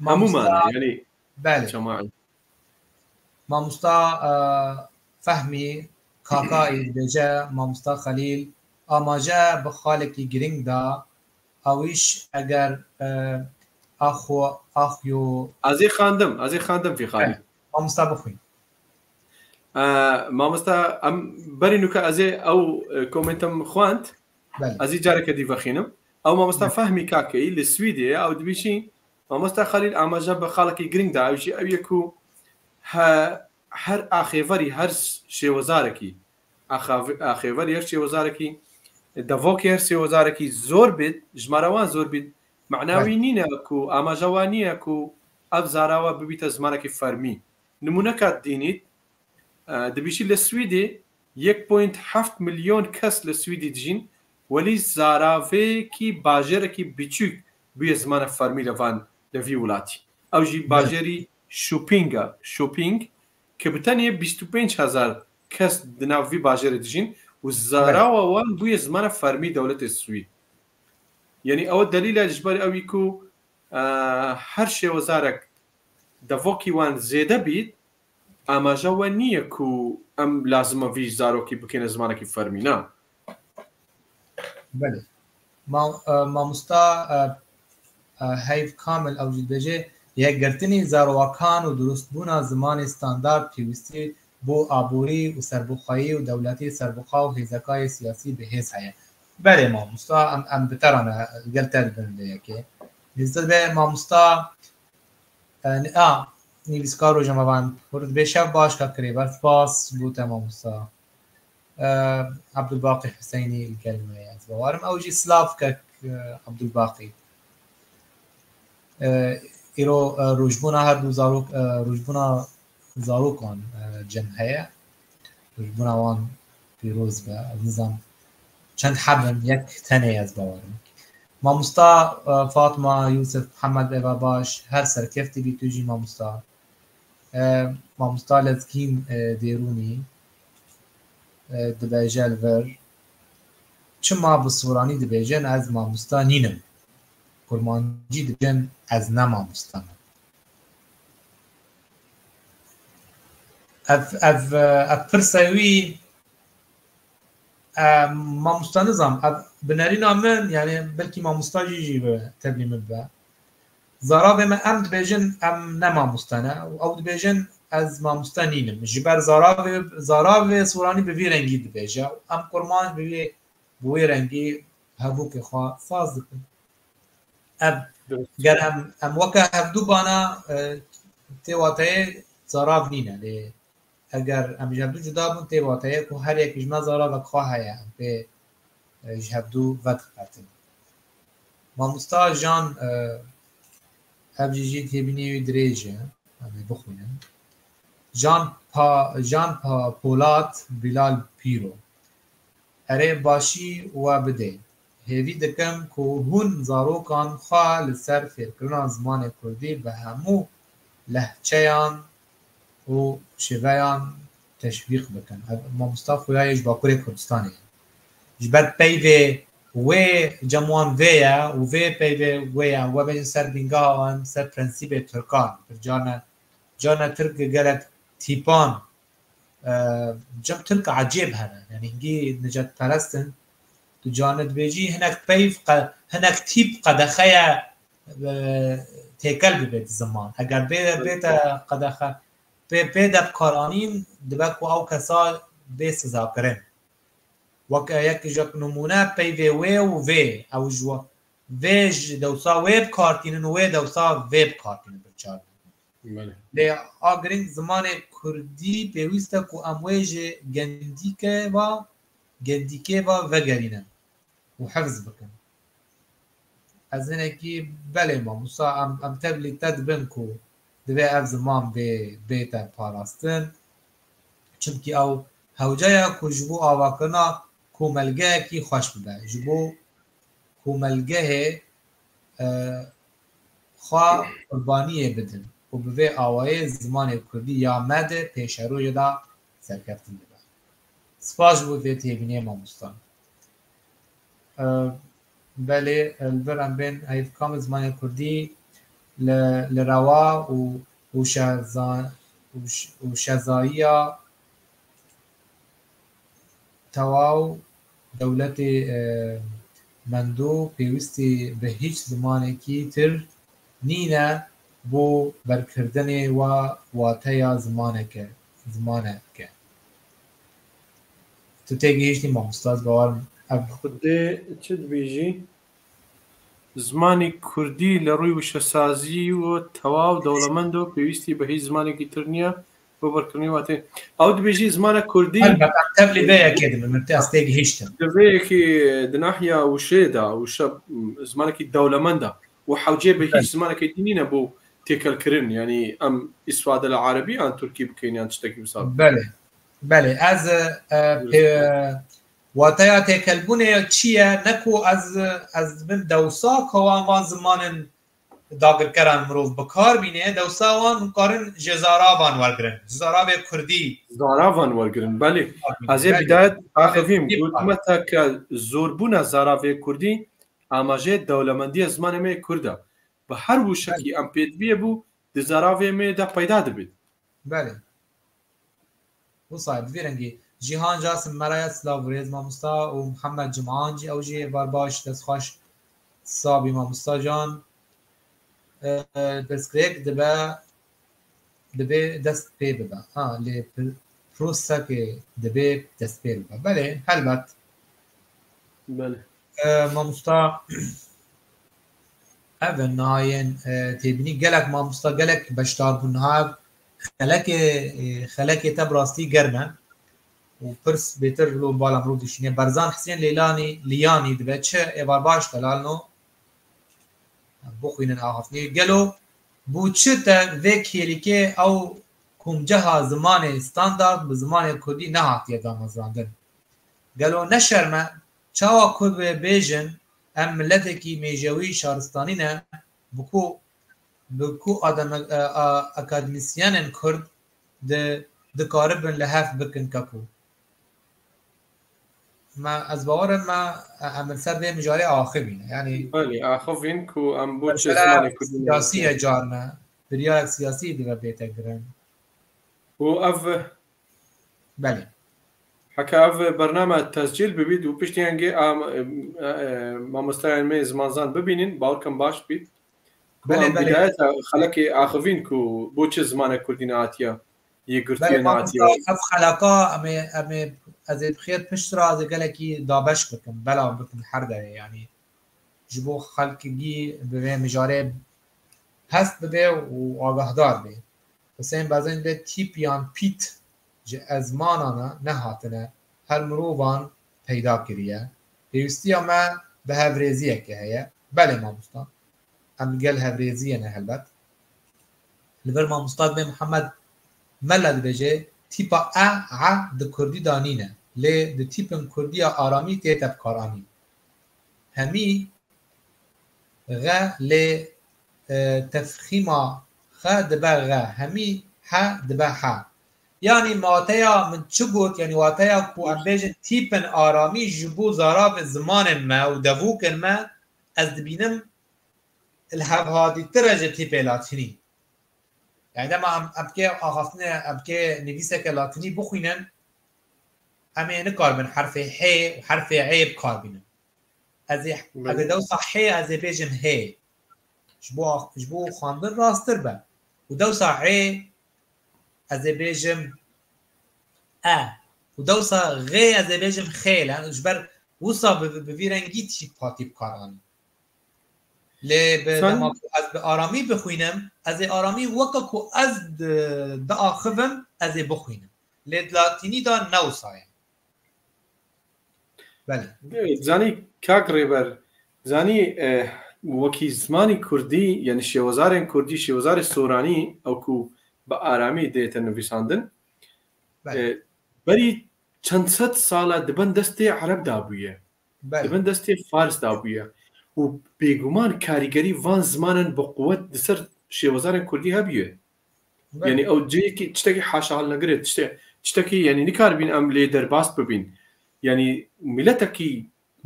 همومان يعني بله جماعي ماموستا فهمی کاکای بجا ماموستا خلیل آماجه بخالکی گرینگ دا اویش اگر اخیو ازی خاندم في خالي ماموستا بخوین ماموستا ام بري نوكا ازي او كومنتم خوانت ازي جارك دي بخينم او مامۆستا فەهمی کاکەی لە سویدێ ئەو دبیشی مامۆستا خەلیل ئاماژە بە خاڵکی گرنگدا ئەوژی ئەو یەک و هەر ئاخێڤەری هەر شێوەزارێکی ئاخێڤەری هەر شێوەزارێکی دەڤۆکی هەر شێوەزارێکی زۆر بێت ژمارەوان زۆر بێت معناوی نینە و ئاماژەوان نییە و ئەف زاراوە ببیتە زمانێکی فەرمی نمونەکات دینیت دەبیشی لە سویدێ 1.7 ملیۆن کەس لە سویدی دژین وەلی زاراوەیەکی باژێرێکی بچووک بووە زمانە فەرمی لەڤان لەڤی وڵاتی ئەوژی باژێری شوپینگ کە بتەنێ 25,000 کەس دناوی باژێرە دژین و زاراوەوان بووە زمانە فەرمی دەوڵەتی سوید یعنی ئەوە دلیلە لەژبەر ئەوی و هەر شێوەزارێک دەڤۆکی وان زێدە بیت ئاماژەوە نییە و ئەم لازمە وی زارۆکی بکەنە زمانێکی فەرمینا بله مامۆستا هەیف کامل ئەوژی دەبێژێ یەکگرتنی زارۆوەکان و دروستبوونا زمانی ستاندارد پێویستی بۆ ئابووری و سەربەخۆیی و دەوڵەتی سەربەخوا و هێزەکانی سیاسی بەهێز هەیە بەێ مامۆستا ئەم بتەرانە گەلتە بندەیەکێ لێزت بێ مامۆستا نویسکار ڕۆژەمەوان ورد بێ شەو باش کە کرێبەر سپاس بووتە مامۆستا عەبدولباقی حوسەینی کەلمەیە باوارم ئەوژی سلااف کە عەبدولباقی ئیرۆ ڕۆژبوونا هەردوو ڕۆژبوونا زارۆکان جەم هەیە ڕۆژبووناوان پیرۆز بە نظام چەند حەبن یەک تەنێ ئەز باوارم مامۆستا فاتما یوسف محەممەد ئێوە باش هەر سەرکەفتی بی توژی مامۆستا لەزگین دێرونی دبێژە لڤەر چما بە سوورانی دبێژن ئەز مامۆستا نینم کورمانجی دبێن ئەز نە مامۆستانە ئەف پرسەوی مامۆستا نزام بنەرینا من یعنی بەلکی مامۆستاژیژی بە تەبلی من بە زارابێ me ئەم dibêjin ئەم ne mamoste ne û ew dibêjin ez mamoste nînim ji ber zaravê Soranî bi vî rengî dibêje û em qurman bi wê rengî hevokê xwe saz dikin ev ger em weke hevdû bana têwateyê zarav nîne lê eger em ji hevdû cuda bûn têwateyê ku herêkî ji me zaravek xwe heye em pê ji hevdû vediqetin mamosta jan ev jî têbîniyê wî dirêj e em ê bixwînin Jan Polat Bilal Pîro erê başî we bidê hêvî dikim ku hûn zarokan xwe li ser fêrkirina zimanê Kurdî bi hemû lehçeyan û şêveyan teşvîq bikin mamosta Xwedayê ji Bakurê Kurdistanê ye ji ber peyvê wê cem wan vê ye û vê peyvê wê ye we bêjin ser bîngeha wan ser prensîbê Tirkan carna Tirk gelek tîpan cem Tirk ecêb hene yani hingî necetperestin tu carna dibêjî hinek peyv hinek tîp qedexeye têkel bibe di ziman eger bête qedexe pê de bikaranîn dibe ku ew kesa bê sizakirin wek yek ji nimûne peyvê wê û vê ew ji vê ji dewsa wê bikartînin û wê dewsa vê bikartînin biçar lê a giring zimanê Kurdî pêwîst e ku em wê ji gendîkê ve vegerînin û hifz bikin ez hinekî belê mamosta em tevlî te dibin ku divê ev ziman bête parastin çimkî ew hewceya ku ji bo avakirina komelgehekî xweş bibe ji bo komelgehê xwe qurbaniyê bidin û bi vê awayê zimanê Kurdî ya me de pêşerûyê da serkeftin dibe spas ji bo vê têbîniyê mamosta belê li vir em bên heyvkama zimanê Kurdî li rewa û şezayiya tewaw dewletê mendû pêwîstî bi hîç zimanekî tir nîne bo berkirdinê wateya zimaneke tu tê gihîştî mamosta ez bawarim ev xudê çi dibêjî زمانی کوردی لە ڕووی وشەسازی و تەواو دەوڵەمەند و پێویستی بە هیچ زمانێکی تر نییە بۆ بەرکردنی واتێ ئەو دەبێژی زمانە کوردی تبلی بەیەکێ من تێستێکی هیچتم دەبەیەکی دناحیا وشێدا وشە زمانێکی دەوڵەمەندە و حەوجێ بە هیچ زمانەکەی دینینە بۆ تێکەلکردن ینی ئەم ئیسوادە لە عربی ئەان تورکی بکەینیان شتێکی بسا بەێ ئەز واتەیە تێکەلبوونێ چییە نەکو ئەز من دەوسا کەوانوان زمانن داگرکەران مرۆڤ بەکار بینێ دەوساوان کارن ژێ زاراوان وەرگرن زاراوێ کوردی زاراوان وەرگرن بەێ ئەزێ بدایەت ئاخەویم گوتمەتە کە زۆربوونە زاراوێ کوردی ئاماژێت دەوڵەمەندیە زمانەمێ کووردە بە هەر وشەکی ئەم پێدبیە بوو دزاراوێ مێدا پەیدا دەبێت بەێ وصاحب ڤێرەنگی جیهان جاسم مەرایەت سلااوێز مامۆستا و محەممەد جمعانجی ئەو ژێ بار باش دەستخواش سابی مامۆستا جان دەستکرێک دەبێ دەست پێ ببە لێ پرۆسەکێ دەبێ دەست پێ ببە بەێ هەلبەت مامۆستا ئەڤن نایەن تێبینی گەلک مامۆستا گەلک بەشدار بوونها خەلەکێ تە بڕاستی گەرمە و پرس بێتر لۆ باڵام ڕوو دشینێ بەرزان حسێن لێلانی لیانی دەبێت چه ئێوار باش دەلالنۆ بخوێنن ئاهافنی گەلۆ بوو چتە vê kêlikê ew komceha zimanê standard bi zimanê Kurdî nehatiye damezrandin. Gelo neşerme çawa Kurd vê bêjin em milletekî mêjewî şaristanî ne bi ku akademîsyenên Kurd dikaribin li hev bikin kekû. ما از باورم ما عمل سر به مجاری آخرینه یعنی بله آخرین کو ام بود سیاسی جارنا بریا سیاسی دیگه بیت گرن و اف بله حكى اف برنامج تسجيل ببيد و پشتیانگی ما مستعین می زمانزان ببینین باورکم باش بید بله بداية خلقي آخرین کو بو چه زمان کردین آتیا یه گرتین آتیا اف خلقا امی از بخیر پشت را از گلکی دابش بکن بلا بکن هر داره یعنی جبو خلقی به مجاره هست بده و آگاهدار به حسین بعضین به تیپیان پیت جه ازمانانا نهاتنه هر مرووان پیدا کریه پیوستی اما به هفریزیه که هیه بله ما مستان ام گل هفریزیه نه هلبت لبر ما مستان به محمد ملد بجه تیپا ع د کردی دانینه لی د تیپن کردی آرامی تیتب کارانی همی غ لی تفخیما خ دبا غ همی ح دبا ح یعنی ماتیا من چه گوت یعنی واتیا کو ام بیجن تیپن آرامی جبو زاراب زمان ما و دبوکن ما از دبینم الهبهادی ترجه تیپ لاتینی يعني دما ابكي اخافنا ابكي نفيسك لاتيني بخوينن امي نكار من حرف ح وحرف عيب كاربين از دو صحي از بيجن هي جبو خواندن راستر با ودو صحي از بيجن ودو صغي از بيجن خيل يعني جبر وصا بفيرنجي تي باتي بكاراني لی به آرامی بخوینم از آرامی وقتی از داخلم از بخوینم لی لاتینی دا نوسایم بله زانی کاک ریبر زانی وکی زمانی کردی یعنی شیوازارن کردی شیوازار سورانی او کو با آرامی دیت نویساندن بری چند صد ساله دبن دست عرب دابویه دبن دست فارس دابویه و بێگومان کاریگەری وان زمانن بە قووەت دەسەر شێوەزارن کوردی هەبیێ یعنی ئەو جەیەکی شتێکی حاشاهەڵ نەگرێت شتێکی یعنی نیکاربین ئەم لێ دەرباست ببین یعنی میلەتێکی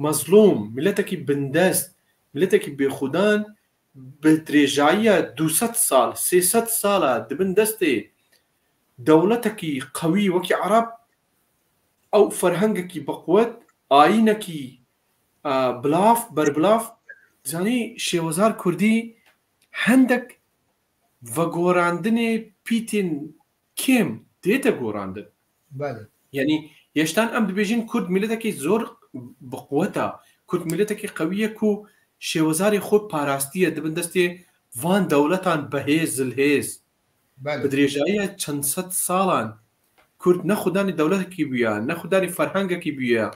مەزلوم میلەتێکی بندەست میلەتێکی بێخودان بە درێژاییە 200 ساڵ 300 ساڵە دبن دەستێ دەوڵەتێکی قەوی وەکی عەرەب ئەو فەرهەنگێکی بە قووەت ئایینێکی بلاف بربلاف زانی شێوەزار کوردی هەندێک ڤەگۆڕاندنێ پیتین کێم دێتە گۆڕاندن یعنی هێشتان ئەم دەبێژین کورد میلەتێکی زۆر بقووەتە کورد میلەتێکی قەویە و شێوەزاری خۆی پاراستیە دەبن دەستێ وان دەوڵەتان بەهێز زلهێز بە درێژاییە چەند سەد ساڵان کورد نەخودانی دەوڵەتێکی بووە نەخودانی فەرهەنگێکی بووە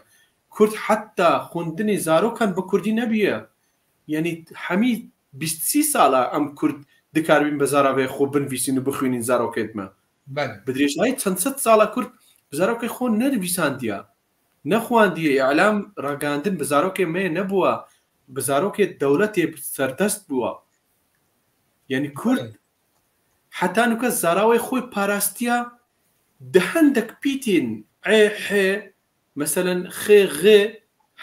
کورد حتا خوندنی زارۆکان بە کوردی نەبیە یعنی هەمی 20 ساڵە ئەم کورد دکاربین بە زاراوێ خۆ بنویسین و بخوێنین زارۆکێتمە بە درێژایی چەند سەد ساڵە کورد بزارۆکەی خۆ نەنویساندیە نەخواندیە ئیعلام ڕاگەاندن بە زارۆکێ مێ نەبووە بە زارۆکێ دەوڵەتێ سەردەست بووە یعنی کورد حتا نوکە زاراوەی خۆی پاراستیە دە هەندێک پیتین ئێحێ مەسەلەن خێغێ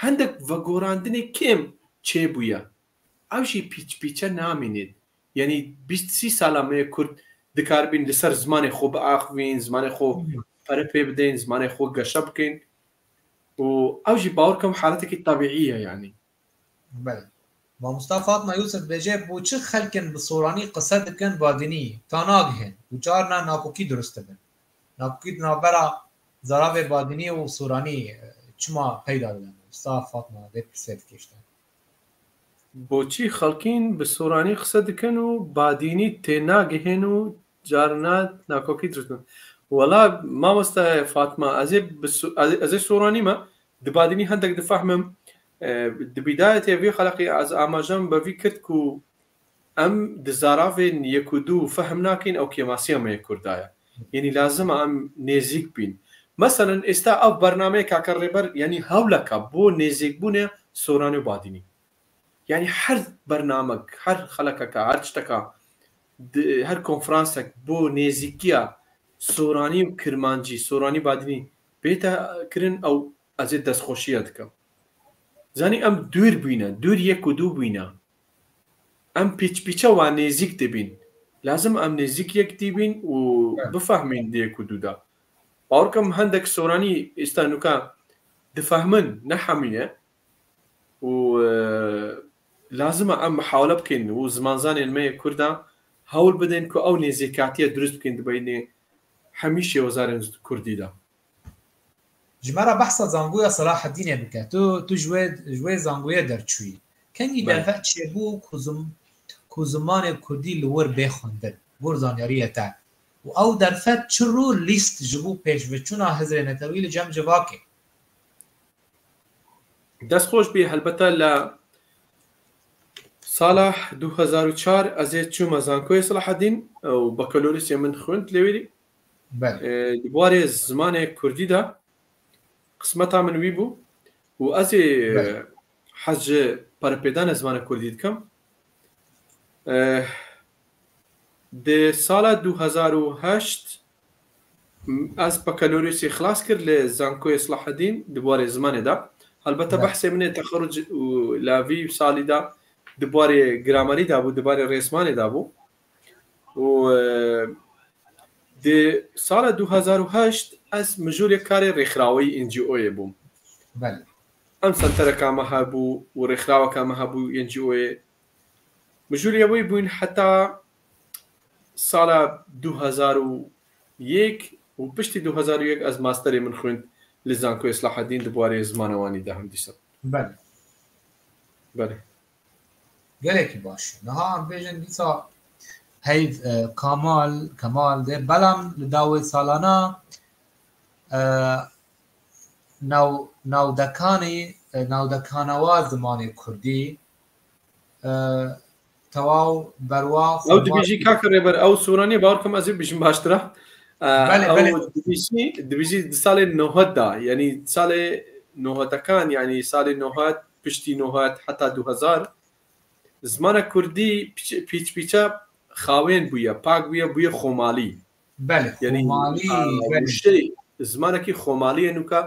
هەندێک ڤەگۆڕاندنێ کێم چێ بووە ئەوشی پیچ نامێنێت یعنی 20 ساڵە مەیە کورد دکاربین لەسەر زمانی خۆ بە ئاخوین زمانی خۆ پەرە پێ بدەین زمانی خۆ گەشە بکەین و ئەوژی باوەڕکەم حالەتێکی تابیعیە یعنی مامۆستا فاتمە یوسف بێژێ بۆ چ خەلکن بە سۆرانی قسە دکەن بادینی تا ناگهێن و جارنا ناکۆکی دروست بن ناکۆکی ناوبەرە زاراوێ بادینی و سۆرانی چما پەیدا بدەن مامۆستا فاتمە دێت پرسێ دکێشتن بۆچی خەڵکین بە سۆرانی قسە دکەن و بادینی تێناگەهێن و جارنا ناکۆکی دروست بن وەڵا مامۆستا فاتمە ئەزێ سۆرانیمە دبادینی هەندێک دفەحمم دبیدایەتێ وی خەلقی ئەز ئاماژەم بەوی کرد و ئەم دزاراوێن یەک و دوو فەهم ناکەین ئەو کێماسیەمەیە کوردایە یعنی لازمە ئەم نێزیک بین مەسەلەن ئێستا ئەو بەرنامەیە کاکە ڕێبەر یعنی هەوڵەکە بۆ نێزیکبوونێ سۆرانی و بادینی یعنی هەر بەرنامەک هەر خەلەکەکە هەر شتەکە هەر کۆنفرانسێک بۆ نێزیکیە سۆرانی و کرمانجی سۆرانی بادینی بێتە کردن ئەو ئەزێت دەستخۆشیە دکەم زانی ئەم دوور بووینە دوور یەک و دوو بووینە ئەم پیچە وان نێزیک دەبین لازم ئەم نێزیک یەکتی بین و بفەهمین یەک و دوودا باوەڕکەم هەندێک سۆرانی ئێستا نوکە دفەهمن نەحەمیە و لازمە ئەم محاولە بکەین و زمانزانێن مەیە کووردا هەوڵ بدەین کە ئەو نێزیکاتیە دروست بکەین دبینێ هەمی شێوەزارێن کوردیدا جمارە بەحسە زانگوویە سەلاح الدینێ بکە تو ژوێ زانگوویە دەرچووی کەنگی دەرفەت چێبوو کو زمانێ کوردی لەوەر بێخوێندن بۆ زانیاریە تا و ئەو دەرفەت چ ڕوو لیست ji بوو پێشبچوونا هەزرێنەتەوی لە جەم جڤاکێ دەستخۆش بێ هەلبەتە لە ساڵە 2004 ئەزێ چوومە زانکۆی سەلاح الدین و بەکەلۆریسێ من خوێند لێوێری بوارێ زمانێک کوردیدا قسمەتا من وی بوو و ئەزێ حەز پەرەپێدانە زمانە کوردی دکەم دێ ساڵە 2008 ئەس بەکەلۆریسی خلاص کرد لە زانکۆی سەلاح الدین دوبارێ زمانێدا هەلبەتە بەحسێ منێ تەخەڕوج و لاوی ساڵیدا دوبارێ گرامەریدا بوو دوبارێ ڕێسمانێدا بوو و دێ ساڵە 2008 ئەس مژورێک کارێ ڕێکخراوەی NGOیە بووم ئەم سەنتەرەکامە هەبوو و ڕێکخراوەکامە هەبوو NGOیە مژوری ئەوەی بووین حتا ساڵە 2001 و پشتی 2001 ئەس ماستەرێ من خوێند لە زانکۆی سەلاح الدین دوبارێ زمانەوانیدا هەم دیسە بەڵێ گەلێکی باش نەها ئەم بێژن دیسا هەیڤ کەمال دێ بەڵام لە داوای ساڵانە ناودەکانەوە زمانی کوردی تەواو بەروا ئەو دبیژی کاکە ڕێبەر ئەو سۆرانی باوەڕکەم ئەزێ بژم باشترە دبیژی ساڵێ 90دا یعنی ساڵێ 90ەکان یعنی ساڵی 90 پشتی 90 حتا 2000 زمانە کوردی پیچە خاوێن بووە پاک بووە خۆمالی زمانێکی خۆمالیە نوکە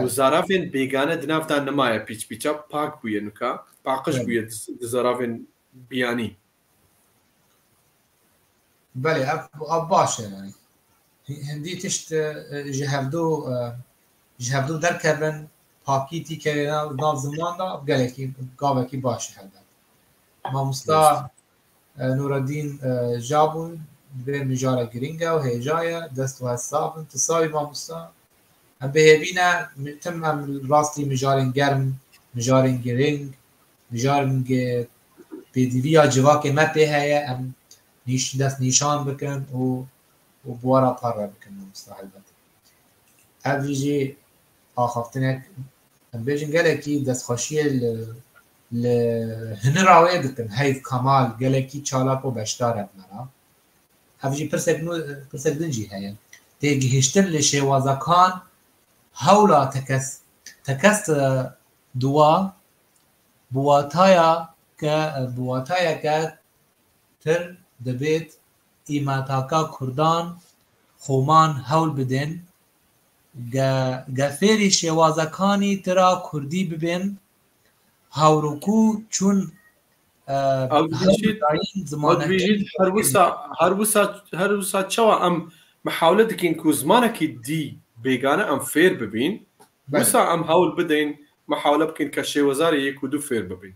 و زاراوێن بێگانە دنافتان نەمایە پیچە پاک بووە نوکە پاقش بووە زاراوێن بیانی بەێ ئەو باشە هەندی تشت ji hevdû derkevin pakîtî kerê nav ziman da gelekî gavekî baş hebe mamosta Nureddîn Jabûn bê mijara giring e û hêjaye dest û hesabin tu savî mamosta em bihêvîne tim em rastî mijarên germ mijarên giring بجار منگه پیدیویا جواک ما پیهایه ام دست نیشان بکن و بوارا پار بکن مستحیل بد اویجی آخافتنک ام بیجن گلکی دست خاشیه هنر راوی بکن هیف کمال گلکی چالاک و بشتاره بنارا اویجی پرسک دنجی هیا تیگهشتن لشوازکان هولا تکست دوا بواتایا که تر دبیت ایماتاکا کردان خومان هول بدن گفری شوازکانی ترا کردی ببین هاوروکو چون زمانه هر وسا چوا ام محاولة دكين كو زمانك دي بيغانا ام فير ببين وسا ام هاول بدين محاولة بكين كشي وزاري يكو دو فير ببين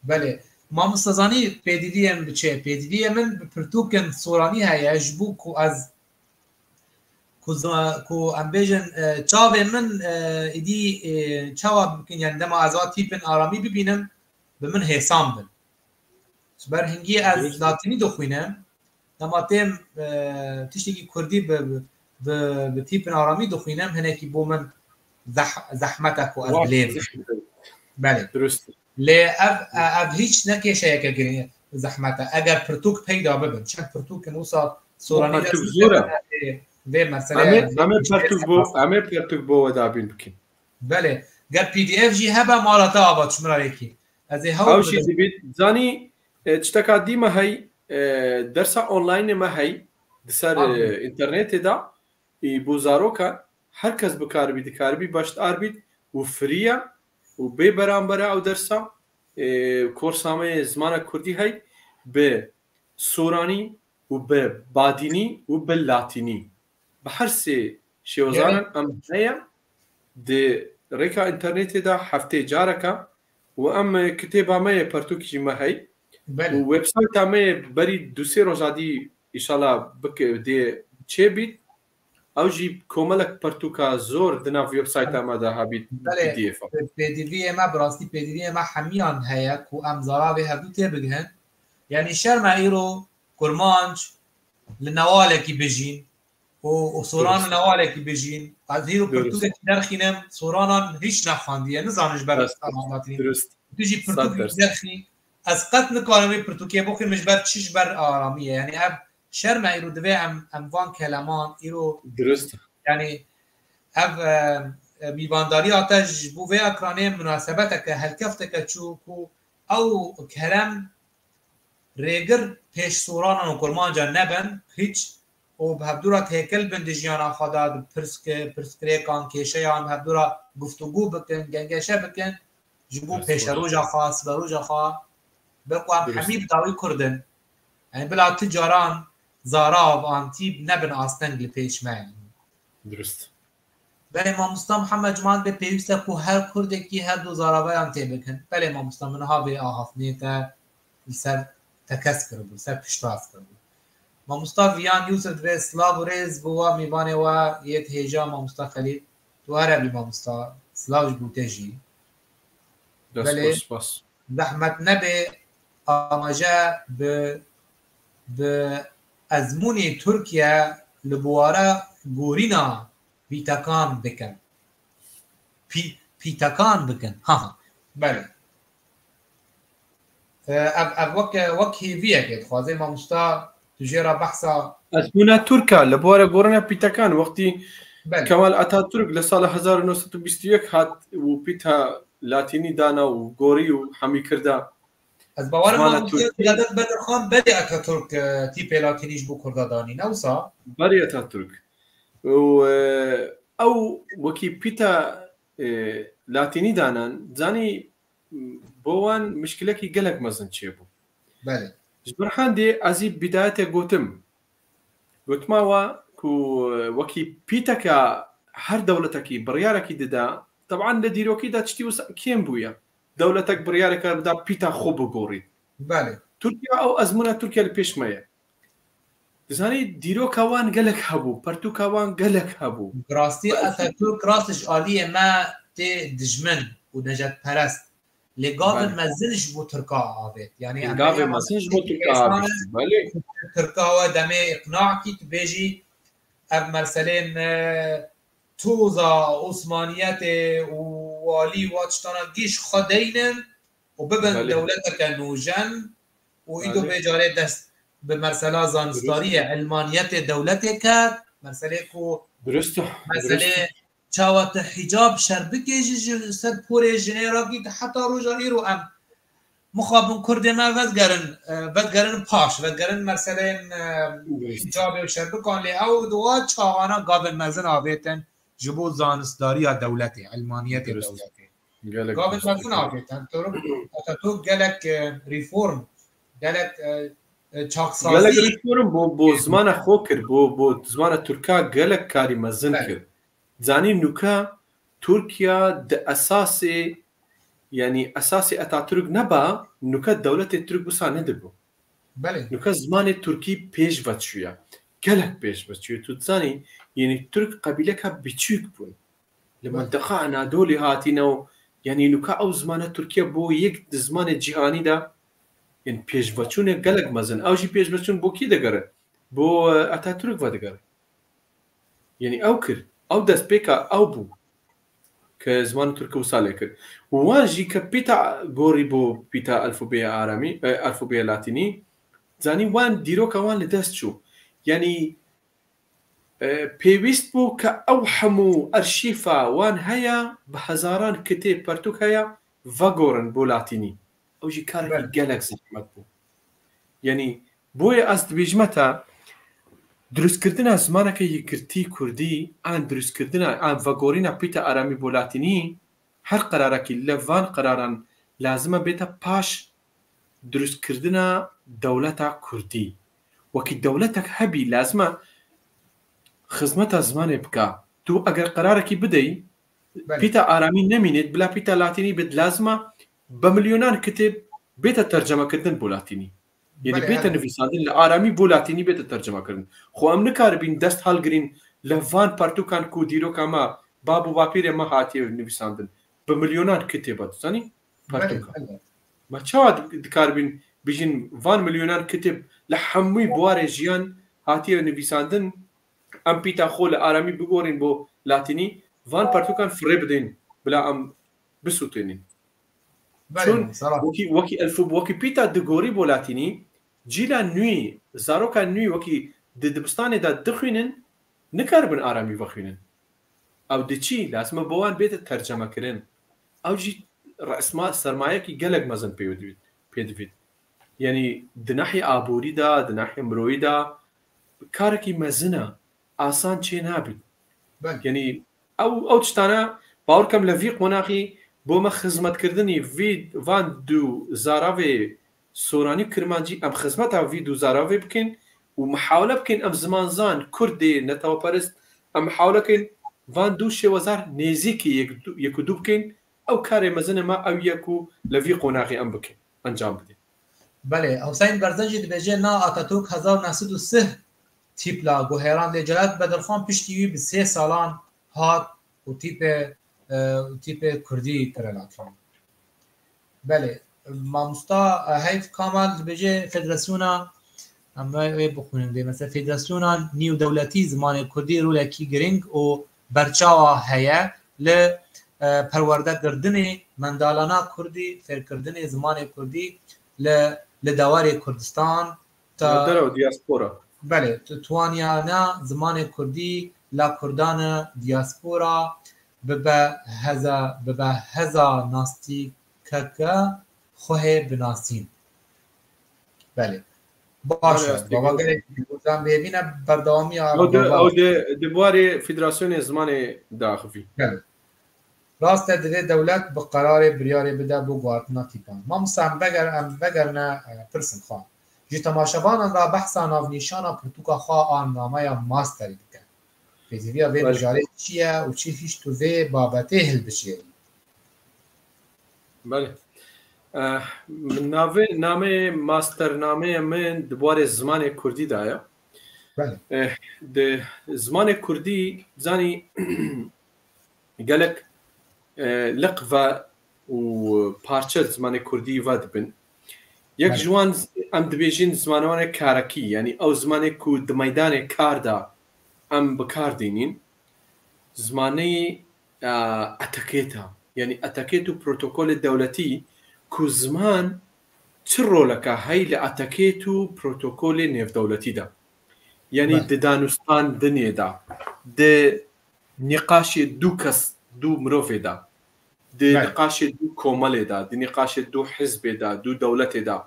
بله ما مستزاني بيديديم بچه بيديديم من بپرتوكن صوراني هيا جبو كو از كو ام بيجن چاوه من ايدي چاوه بكين يعني دما ازا تيپن آرامی ببینم بمن حسام بن بر هنگي از لاتيني دخوينم لما تم تشتكي كردي بتيبن آرامی دخوينم هناكي بو من زحمتك و أزبلين بله درست لی اف هیچ نکشه یک گرینه زحمته اگر پرتوک پیدا ببین چند پرتوک نوسا سورانی و مسئله همه پرتوک بو ودابین بکن بله گر پی دی اف جی هبه مالتا آباد شمرا یکی از هاوشی دبید زانی چتکا دی ما هی درسا اونلاین ما هی دسر انترنت دا بوزارو که هر کس بکار بید کار بی باشت آر بید و فریه و به برانبره او درسا کورسامه زمان کردی هی به سورانی و به بادینی و به لاتینی به هر سه شوزارن ام هیا ده ریکا انترنت دا هفته جارکا و ام کتابا ما پرتوکی ما هی و ویب سایت ما بری دو سه روزادی انشالله بک ده چه بید او جی کوملک پرتوکا زور دنا ویب سایت ما ده هبید پی دی اف پی دی وی ما براستی پی دی وی ما همیان هيا کو ام زراوی هدو تبگهن يعني شرم ايرو كرمانج لنوالك بجين وصوران نوالك بجين از هيرو پرتوک درخینم صورانا هیچ نخواندیه نزانش برست آماتین تجي پرتوک درخی از قط نکارمی پرتوکیه بخیر مش بر چیش بر آرامیه يعني اب شرم ايرو دوی اموان کلمان ايرو درست يعني اب میوانداری آتش بو و اکرانه مناسبتك هلکفتك چوکو او کلم ریگر پیش سوران و کرمانجا نبن هیچ و به هبدورا تهکل بندجیان خدا پرسکری کان کشه یا به هبدورا گفتگو بکن گنگشه بکن جبو پیش روژا خاص و روژا خواه بقو هم حمیب داوی کردن یعنی بلا تجاران زارا و آنتیب نبن آستنگ لپیش من درست بله ما مستم محمد جمان به پیوسته که هر کردکی هر دو زاراوی هم تی بکن بله ما مستم منها به آهافنی تا سر تکس کرد سر پشتاز کرد ما مستویان یوسف و سلاو ریز بوا میبانه و یه هجا ما مستخلی تو عربی ما مست سلاوش بوتجی بله زحمت نبه آماجا به ازمونی ترکیه لبواره گورینا پیتاکان بکن پیتاکان بکن ها بله اب وک هیویه که خوازه ما مستا تجيرا بحثا ازمونا تركا لبوره غورنا بيتاكان وقتي كمال اتاتورك لسال 1921 هات و بيتا لاتيني دانا و غوري و حمي كردا از باور ما غدت بدرخان بدي اتاتورك تيبي لاتينيش بو كردا داني نوسا بري اتاتورك و او وكي بيتا لاتيني دانا زاني بوان مشكلكي قلق مزن تشيبو بله جبرحان دي ازي بدايته قوتم قوتماوا كو وكي بيتاكا هر دولتكي برياركي ددا طبعا لديروكي دا تشتي كيم بويا دولتك بريارك دا بيتا خوب غوري بله تركيا او ازمنه تركيا البيش مايا زاني ديروكا وان قالك هبو برتوكا وان قالك هبو راستي اتاتورك راستش عاليه ما تي دجمن ونجات پرست لگاو مزنش بو ترکا آبید یعنی گاو مزنش بو ترکا آبید بله ترکا و دمه اقناع کی تبیجی اب مرسلین توزا عثمانیت و والی واتشتانا گیش خدینن و ببن دولتك نوجن و ایدو بجاره دست به مرسله زانستاری علمانیت دولتك مرسله کو درسته مسئله چاوت حجاب شربکی سر پور جنیراکی حتی روزا ایرو ام مخابن کرده ما وزگرن پاش وزگرن مثلا حجاب و شربکان لی او دوا چاوانا گابن مزن آویتن جبو زانستاری دولتی علمانیت دولتی گابن مزن آویتن تو گلک ریفورم گلک چاکسازی گلک ریفورم بو زمان خو کرد بو زمان ترکا گلک کاری مزن کرد زانی نوکا ترکیا د اساس يعني اساسي اتاتورك نبا نوكا دولة الترك بس ندبو بله نوكا زمان التركي بيش باتشويا كلك بيش باتشويا تزاني يعني الترك قبيلك بتشوك بون لما دقعنا دولي هاتينا يعني نوكا او زمان تركيا بو يك زمان الجهاني دا يعني بيش باتشون كلك مزن او جي بيش باتشون بو كي دقر بو اتاتورك فدقر يعني او كر او داس بيكا او بو كزمان تركي وصل كر واجي كبيتا غوري بو بيتا الفوبيا ارامي الفوبيا لاتيني زاني وان ديرو كوان لدستشو يعني بيويست بو كاوحمو ارشيفا وان هيا بهزاران كتيب برتوك هيا فاغورن بو لاتيني اوجي كاركي جالكسي مكبو يعني بوي است بيجمتا دروست کردن زمانه که یکرتی کردی آن دروست کردن آن فاگورینا پیتا آرامی بولاتینی هر قراره که لفان قرارن لازمه بیتا پاش دروست کردن دولتا کردی وکی دولتك هبی لازمه خدمت زمانه بکا تو اگر قراره که بدی پیتا آرامی نمینید بلا پیتا لاتینی بد لازمه بمليونان كتب بیتا ترجمه کردن بولاتینی يعني بيت نفيساندن الآرامي بولاتيني بيت الترجمة كرن خو أم نكاربين دست هالجرين لفان بارتو كان كوديرو كما بابو بابير ما هاتي نفيساندن بمليونات كتبات ثاني بارتو ما شاد كاربين بيجين فان مليونات كتب لحمي بوار جيان هاتي نفيساندن أم بيتا خو الآرامي بقورين بو لاتيني فان بارتو كان فريبدين بلا أم بسوتينين شون وكي الفوب وكي بيتا دغوري بولاتيني جيلا نوي زاروكا نوي وكي دبستاني دا دخوينن نكربن آرامي وخوينن او دچي لازم بوان بيت ترجمه كرن او جي رأسما سرمايه كي قلق مزن بيدفيد يعني دناحي آبوري دا دناحي مروي دا كاركي مزنه آسان چي نابد يعني او تشتانا باوركم لفيق مناخي بو ما خدمت کردنی وید وان دو زاراوی سورانی کرمانجی ام خدمت وید دو زاراوی بکن و محاوله بکن ام زمان زان کردی نتاو پرست ام محاوله کن وان دو شوازار نزیکی یکو دو بکن او کار مزن ما او یکو لوی قناقی ام بکن انجام بده بله حسین برزنجی دبیجه نا آتاتورک 1903 تیپلا گوهران لجلت بدرخان پشتیوی به 3 سالان هات و تیپ کردی ترلاتفان بله مامستا هیف کامل بجه فدراسیونا اما بخونیم دی مثلا فدراسیونا نیو دولتی زمان کردی رو لکی گرینگ و برچاوا هیا ل پرورده کردن مندالانا کردی فر کردن زمان کردی ل دوار کردستان تا دیاسپورا بله توانیانا زمان کردی لا کردان دیاسپورا ببا هزا ناستی که خواه بناسین بله باشه بابا گره بودم ببینم بردوامی او دبواری فدراسیون زمان داخفی بله راست دوی دولت به قرار بریاری بده بو گوارتنا تیپان ما مسلم بگرنه پرسن خواه جی تماشاوان را بحثا ناونیشانا پرتوکا خواه آن نامه یا ماستری بکن پیزیویا وی بجاره چیه و چی هیچ تو وی بابته هل بشه بله نامه ماستر نامه من دوباره زمان کردی دایا بله د زمان کردی زانی گلک لقفه و پارچە زمانی کوردی وا دەبن یەک بله. جوان ئەم دەبێژین زمانەوانێک کارەکی یعنی ئەو زمانێک و دمەدانێک کاردا ئەم بەکاردێنین زمانەی ئەتەکێتە یعنی ئەتەکێت و پرۆتۆکۆلی دەوڵەتی کو زمان چ ڕۆلەکە هەی لە ئەتەکێت و پرۆتۆکۆلی نێودەوڵەتیدا یعنی بله. ددانوستان دنێدا د نقاشی دوو کەس دوو مرۆڤێدا د بله. نقاشی دوو کۆمەلێدا د نقاشی دوو حزبێدا دوو دەوڵەتێدا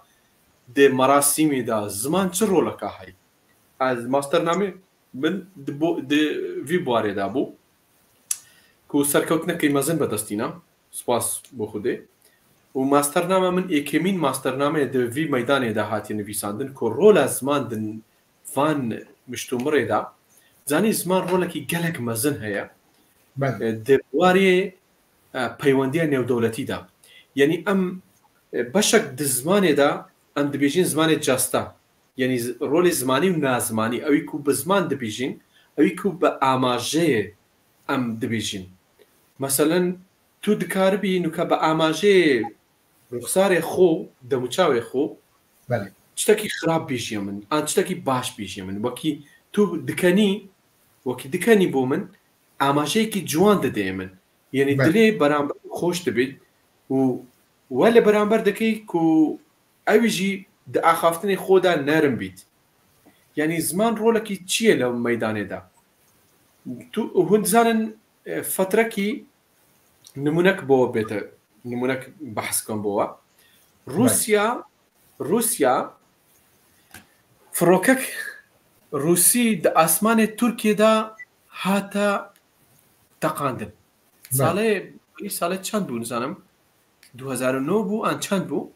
د مەراسیمێدا زمان چ ڕۆلەکە هەی ئەز ماستەرنامێ من وی بوارێدا بوو کو سەرکەوتنەکەی مەزن بەدەستینە سپاس بۆ خودێ و ماستەرنامە من ئێکەمین ماستەرنامەیە دوی مەدانێدا هاتی نویساندن کۆ ڕۆلە زمان فان مشتومڕێدا زانی زمان ڕۆلێکی گەلێک مەزن هەیە دەبوارێ پەیوەندیە نێودەوڵەتیدا یعنی ئەم بەشێک زمانێدا ئەم دەبێژین زمانێک جاستە یعنی ڕۆلی زمانی و نازمانی ئەوی کو بە زمان دەبێژین ئەوی کو بە ئاماژەیە ئەم دەبێژین مەسەلەن تو دکاربی نوکە بە ئاماژەیە ڕوخسارێ خۆ دەموچاوێ خۆ شتێکی خراپ بێژیە من ئان شتێکی باش بێژیە من وەکی تو دکەنی بۆ من ئاماژەیەکی جوان دەدەێ من یعنی دلێ بەرامبەر خۆش دەبێت و وە لە بەرامبەر دەکەی و ئەویژی ئاخافتنی خۆدا نەرم بیت یعنی زمان ڕۆلێکی چییە لەو مەدانێدا هون زانن فترەکی نمونەک بۆ بێتە نمونەک بەحسکەم بۆوە رووسیا فڕۆکەک رووسی دە ئاسمانێ تورکێدا هاتە تەقاندن ساڵێ چەند بوو نزانم 2009 بوو ئان چەند بوو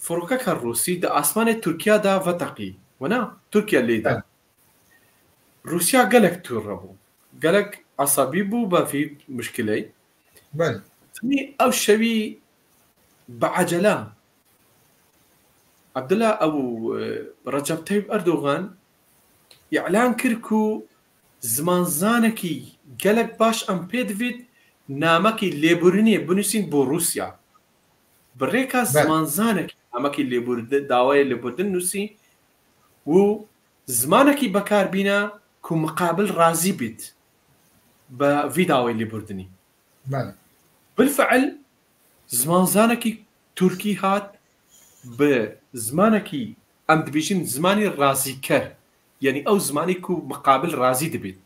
فڕۆکەکە رووسی دە ئاسمانێ تورکیادا ڤەتەقی وەنا تورکیا لێدا رووسیا گەلێک تووڕە بوو گەلێک عەسەبی بوو بەفی مشکلەی ئەو شەوی بەعەجەلە عەبدوڵا ئەو ڕەجەب تەیب ئەردۆغان ئیعلان کرد و زمانزانێکی گەلێک باش ئەم پێ دەوێت نامەکی لێبوردنێ بنووسین بۆ رووسیا بڕێکە زمانزانێکی نامەکی داوای لێبوردن نووسی و زمانێکی بەکاربینە کو مقابل رازی بیت بە وی داوای لێبوردنی بالفعل زمانزانێکی تورکی هات بە زمانێکی ئەم دەبێژین زمانی رازیکەر یعنی ئەو زمانی کو مقابل رازی دەبێت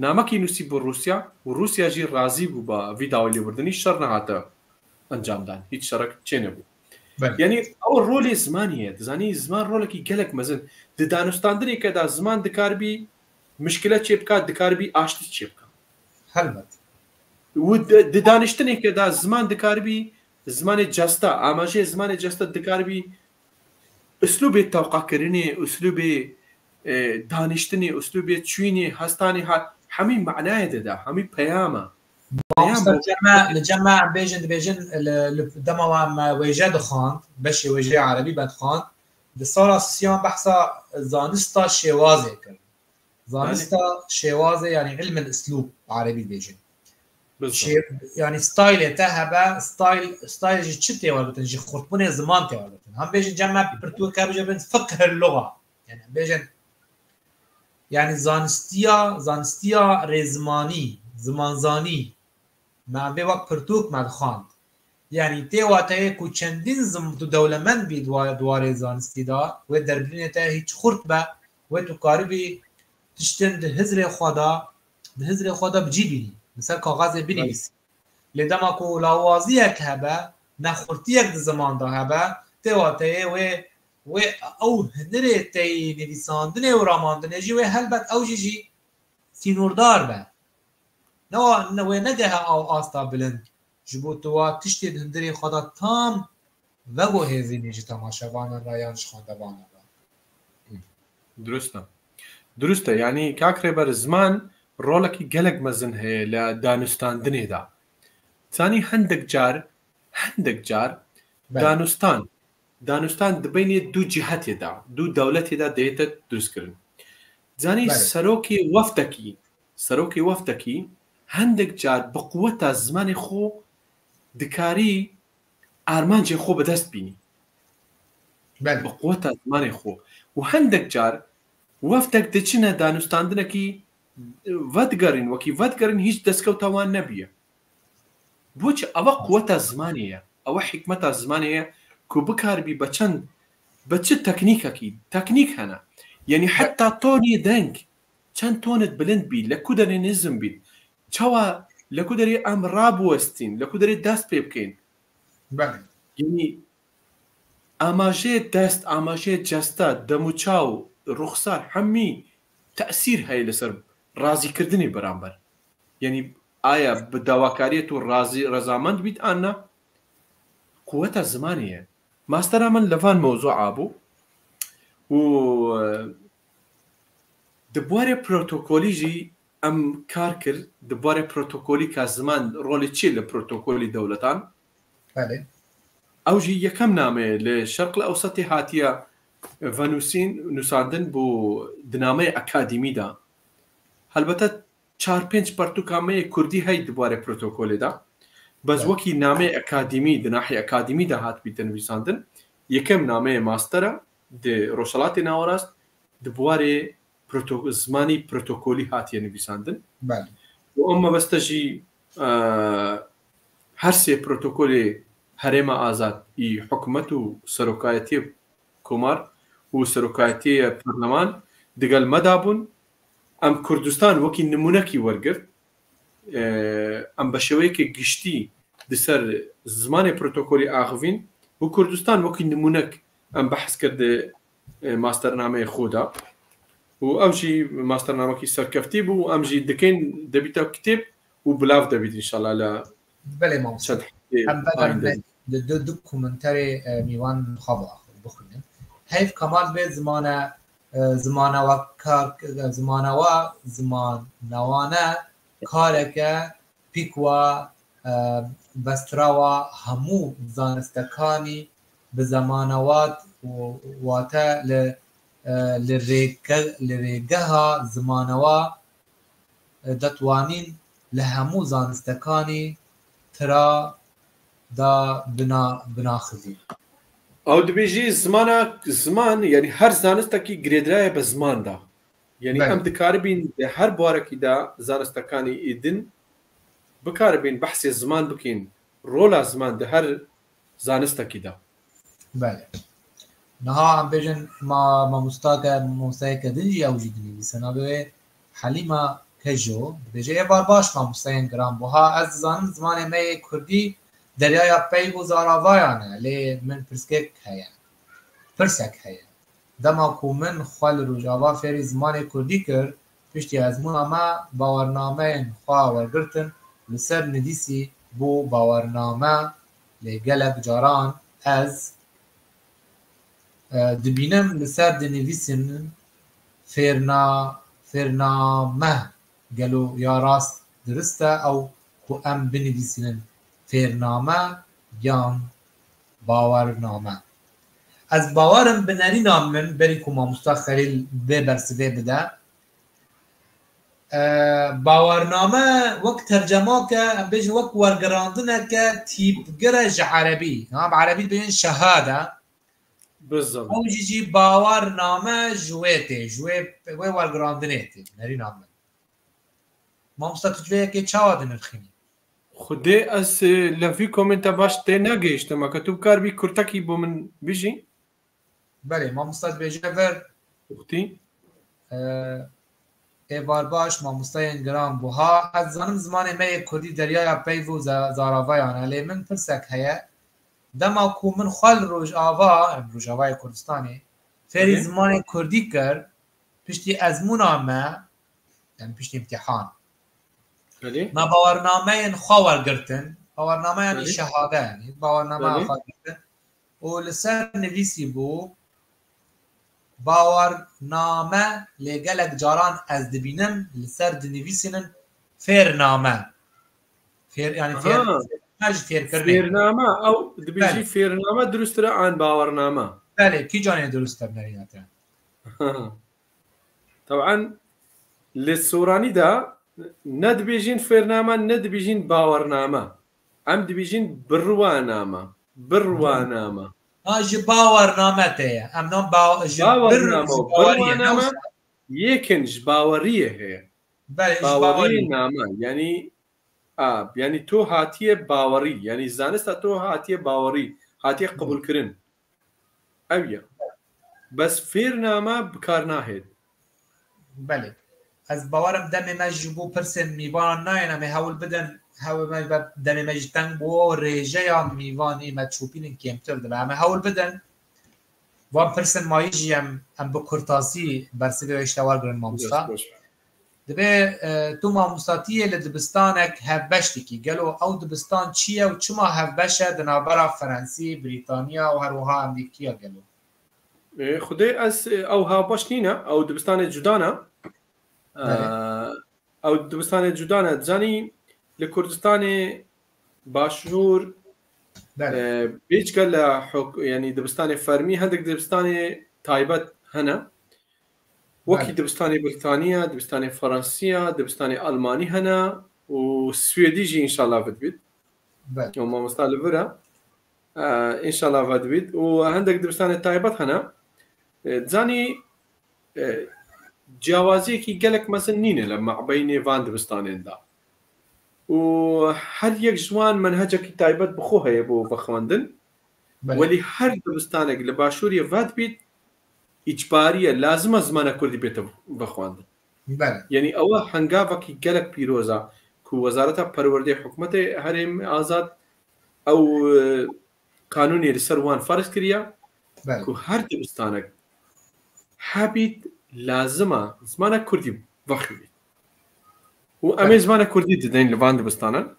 نامەکی نووسی بۆ رووسیا و رووسیاژی رازی بوو بە وی داوای لێبوردنی شەڕ نەهاتە ئەنجامدان هیچ شەڕێک چێ نەبوو یعنی ئەو ڕۆلی زمانیە دەزانی زمان ڕۆلێکی گەلێک مەزن ددانوستاندنێکەدا زمان دکاربی مشکلە چێ بکات دکاربی ئاشتی چێ بکات هەلبەت و ددانیشتنێکەدا زمان دکاربی زمانی جەستە ئاماژەیە زمانی جەستە دکاربی ئوسلوبێ تەوقعکردنێ ئوسلوبێ دانیشتنی ئوسلوبێ چوینێ هەستانی هات هەمی معنایە دەدا هەمی پەیامە لە جەمە بێژن دەبێژن دەمەوە وێژە دەخواند بەشی وێژەی عەرەبی بەدخواند دە ساڵا سیان بەحسا زانستا شێوازێ کرد زانستا شێوازێ یعنی علم الأسلوب عەرەبی بێژن يعني ستايل تهبه ستايل جي تشتي ولا تنجي خرطبني زمان تي ولا هم بيجن جمع برتو كابجا بين فقه اللغه يعني بيجن يعني زانستيا رزماني زمانزاني ما بي وقت برتوك ما خان يعني تي واتي كو چندين زم تو دولمن بي دوار زانستي دا و دربرين تا هيچ خرطبه و تو قاربي تشتن ده هزر خدا بجيبي مثلا کاغذ بنویسی لدما کو لاوازیک هبه نخورتیک د زمان دا هبه تواته و او هنره تی نویساندنه و راماندنه جی و هلبت او جی سینوردار به نو نده او آستا بلند جبو توا تشتی هندری خدا تام و گو هزینی جی تماشاوان رایانش خواندوان درسته یعنی کاکره بر زمان ڕۆڵێکی گەلێک مەزن هەیە لە دانوستاندنێدا زانی هەندێک جار دانوستان دبینێت دوو جیهەتێدا دوو دەوڵەتێدا دەیێتە دروستکردن زانی سەرۆکی وەفتێکی هەندێک جار بە قووەتە زمانی خۆ دکاری ئارمانجێ خۆ بەدەست بینی بله بە قووەتە زمانی خۆ و هەندێک جار وەفتێک دەچنە دانوستاندنێکی ڤەدگەڕین وەکی ڤەدگەڕین هیچ دەستکەوتەوان نەبیە بۆچی ئەوە قووەتە زمانەیە ئەوە حکمەتە زمانەیە کو بکاربی بە چەند بە چ تەکنیکەکی تەکنیک هەنا یعنی حتا تۆنی دەنگ چەند تۆنت بلند بی لە کو دەرێ نزم بیت چاوە لە کو دەرێ ئەم ڕابوەستین لە کو دەرێ دەست پێ بکەین بله یعنی ئاماژەیە دەست ئاماژەیە جەستە دەموچاو ڕوخسار هەممی تەسیر هەیە لەسەر ڕازیکردنی بەرامبەر یعنی ئایا بداواکاریت و ڕەزامەند بیت ئاننا قووەتە زمانەیە ماستەرا من لەوان مەوزوع ئابوو و دبوارێ پرۆتۆکۆلیژی ئەم کار کرد دبوارێ پرۆتۆکۆلی کا زمان ڕۆلی چی لە پرۆتۆکۆلی دەوڵەتان بله ئەوژی یەکەم نامەیە لە شەرق لە ئەوسەتی هاتیە ڤەنووسین نووساندن بۆ دنامەی ئەکادیمیدا هەلبەتە 4-5 پەرتوکامەیە کوردی هەی دبوارێ پرۆتۆکۆلێدا بەس وەکی نامەی ئەکادیمی دناحی ئەکادیمیدا هات بیتە نوویساندن یەکەم نامەیە ماستەرە ڕۆژهەڵاتی ناوەڕاست دبوارێ زمانی پرۆتۆکۆلی هاتیە نوویساندن بله و ئەم مەبەستەژی هەر سێ پرۆتۆکۆلی هەرێمە ئازاد ئی حکومەت و سەرۆکایەتی کۆمار و سەرۆکایەتیە پەرلەمان دەگەل مەدا بوون ئەم کوردستان وەکی نمونەکی وەرگرت ئەم بە شێوەیەکی گشتی لەسەر زمانی پرۆتۆکۆلی ئاغڤین و کوردستان وەکی نمونەک ئەم بەحث کرد ماستەرنامەیە خۆدا و ئەمژی ماستەرنامەکی سەرکەفتی بوو ئەمژی دەکەین دەبیتە کتێب و بلاو دەبیت ئینشاءالله لە بله مامۆستا هم بدر دو دوکومنتری میوان خواب آخر بخونیم هیف کمال به زمانوانه کارکه پیکوا بستراوا همو زانستکانی به زمانوات واتا لریگه ها زمانوا دتوانین لهمو زانستکانی ترا دا بناخذی ئەو دەبێژی زمان یعنی هەر زانستێکی گرێدرایە بە زماندا یعنی ئەم دکاربین هەر بوارێکیدا زانستەکانی ئیدن بکاربین بەحسێ زمان بکەین ڕۆلا زمان دە هەر زانستێکیدا بله نها هم بجن ما مستاکە دنجی ئەوژی دنیویسەنا بوێ حەلیمە کەژۆ بێژە یە بار باش مامۆستایان گران بووها ئەس زانم زمانێ مەی کوردی دەریایە پەی بۆ زاراڤایانە لێ من پرسێک هەیە دەما کو من خوا لە ڕۆژاوا فێری زمانی کوردی کرد پشتی ئەزمون ئەمە باوەڕنامەیان خوا وەرگرتن لەسەر نویسی بۆ باوەڕنامە لێ گەلێک جاران ئەز دبینم لەسەر دنیویسن فێرنامە گەلو یا ڕاست درستە ئەو کو ئەم بنویسن فێرنامە یان باوەڕنامە ئەس باوەڕم بنەرینە من بەری کو مامۆستا خەلیل بێ بەرسivê bide باوەڕنامە وەک تەرجەماکە ئەم بێژن وەک وەرگەڕاندنێکە تیپگرە ji عەرەبی bi عەرەبی بێژن شەهادە ئەو jî باوەڕنامە ji wê tê ji wê وەرگەڕاندنê tê nêrîna min مامۆستا tu vêyekê çawa dinirxînî خودێ ئەس لە ڤی کۆمنتە باش تێ ناگەیشتمە کە تو بکاربی کورتەکی بۆ من بژی بەێ مامۆستا بێژە بەر وقتی ئێوار باش مامۆستایان گران بووها ئەس زانم زمانی مەیە کوردی دەریایە پەیڤ و زاراڤایانە لێ من پرسێک هەیە دەما کو من خوا لە ڕۆژئاوا ڕۆژاوای کوردستانê fêrî zimanê kurdî kir piştî ezmûna me em piştî imtîhan me bawarnameyên xwe wergirtin bawarnameyan şehade yanî bawarnameya xwe girtin û li ser nivîsî bû bawarname lê gelek caran ez dibînim li ser dinivîsînin fêrname yani فێرنامە ئەو دبێژی فێرنامە دروسترە ئان باوەڕنامە بەێ کی جانێ دروستە بنەرینەتە طبعا لە سۆرانیدا نەدبێژین فێرنامە نەدبێژین باوەڕنامە ام دبيجين بروانامه بروانامه باورنامته ام نام باورنامه جباوريه وبروانامه يكن جباوريه هي بله باوري جباوري نامه يعني يعني تو هاتيه باوري يعني زانستا تو هاتيه باوري هاتيه قبول كرن اويا بس فير نامه بكار ناهد بله از باورم دم مجبو پرسن میوان نه می هول بدن هول ما دم مجتن بو رجه یا میوان ای مچوپین کمتر ده می هول بدن وان پرسن مایجی ام بکرتاسی برسی به اشتوار گرن مامستا دبه تو ماموستاتیه لدبستانك هفبشتي كي قالوا او دبستان چیه و چما هفبشه دنابرا فرنسي بريطانيا و هروها امريكيا قالوا خدي از او ها باش نينا او دبستان جدانا او دبستان جدانا تزاني لكردستان باشور بيج قال يعني دبستان فرمي هندك دبستان تايبت هنا وكي دبستان بريطانيا دبستان فرنسية دبستان ألماني هنا وسويديجي إن شاء الله بدبيت وما مستعلم برا إن شاء الله بدبيت وعندك دبستان تايبت هنا تزاني جوازي كي قالك مثلا نينه لما بيني فان دبستانين دا وهر يك جوان منهجك تايبت بخوها يبو بخواندن ولي هر دبستانك لباشوريا فات بيت إجبارية لازم زمان كردي بيت بخواندن يعني أول هنگاوك قالك بيروزا كو وزارة پروردي حكومة هرم آزاد أو قانوني لسروان فارس كريا كو هر دبستانك حابيت لازمه زمان كردي بخوي وأمي زمان كردي دين لفان دبستانا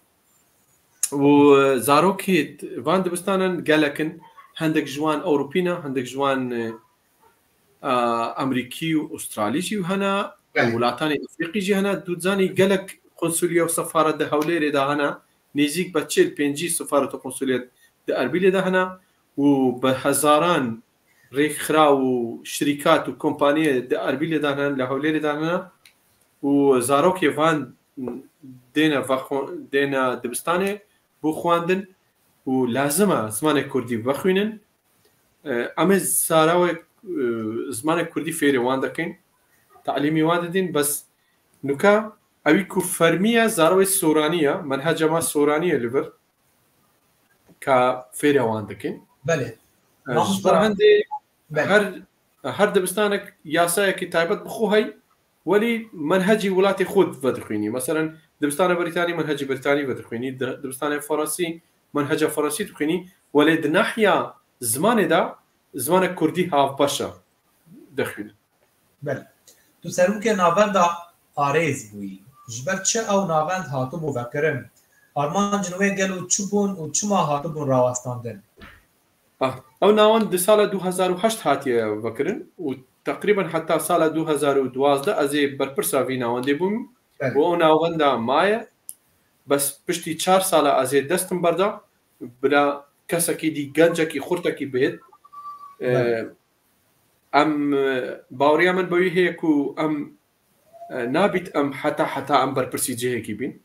وزاروكي فان دبستانا قالكن هندك جوان أوروبينا هندك جوان أمريكي وأستراليجي وهنا ولاتاني أفريقي جي هنا دوتزاني قالك قنصلية وسفارة ده هوليري ده هنا نيزيك بتشيل بينجي سفارة وقنصلية ده أربيلي ده هنا وبهزاران ريك خراو شركات وكومبانية ده أربيلي ده هنا لهوليري ده هنا وزاروك يفان دينا دبستاني بو خواندن ولازمه زمان كردي بخوينن أما زاراوي زمان كردي فيري واندكين تعليمي واندين بس نوكا أبيكو فرمية زاروي سورانية منهجة ما سورانية لبر كفيري واندكين بله جبر هندي هر دبستانك ياسايا كتابت بخوهي ولي منهجي ولاتي خود فدخويني مثلا دبستان بريطاني منهجي بريطاني فدخويني دبستان فرنسي منهج فرنسي تخويني ولي دناحيا زمان دا زمان كردي هاف باشا دخويني بله تو سروك ناوند آريز بوي جبر چه او ناوند هاتو بوكرن آرمان جنوه گلو چوبون و چما هاتو بون راوستاندن او ناوند دي سالة 2008 هاتي وكرن وتقريبا حتى سالة 2012 ازي برپرسا في ناوندي بوم و ناوندا مايا بس بشتي 4 سالة ازي دستم بردا بلا كسكي دي گنجكي خورتكي بيت ام باوريا من بوي هيكو ام نابت ام حتى ام برپرسي جهكي بين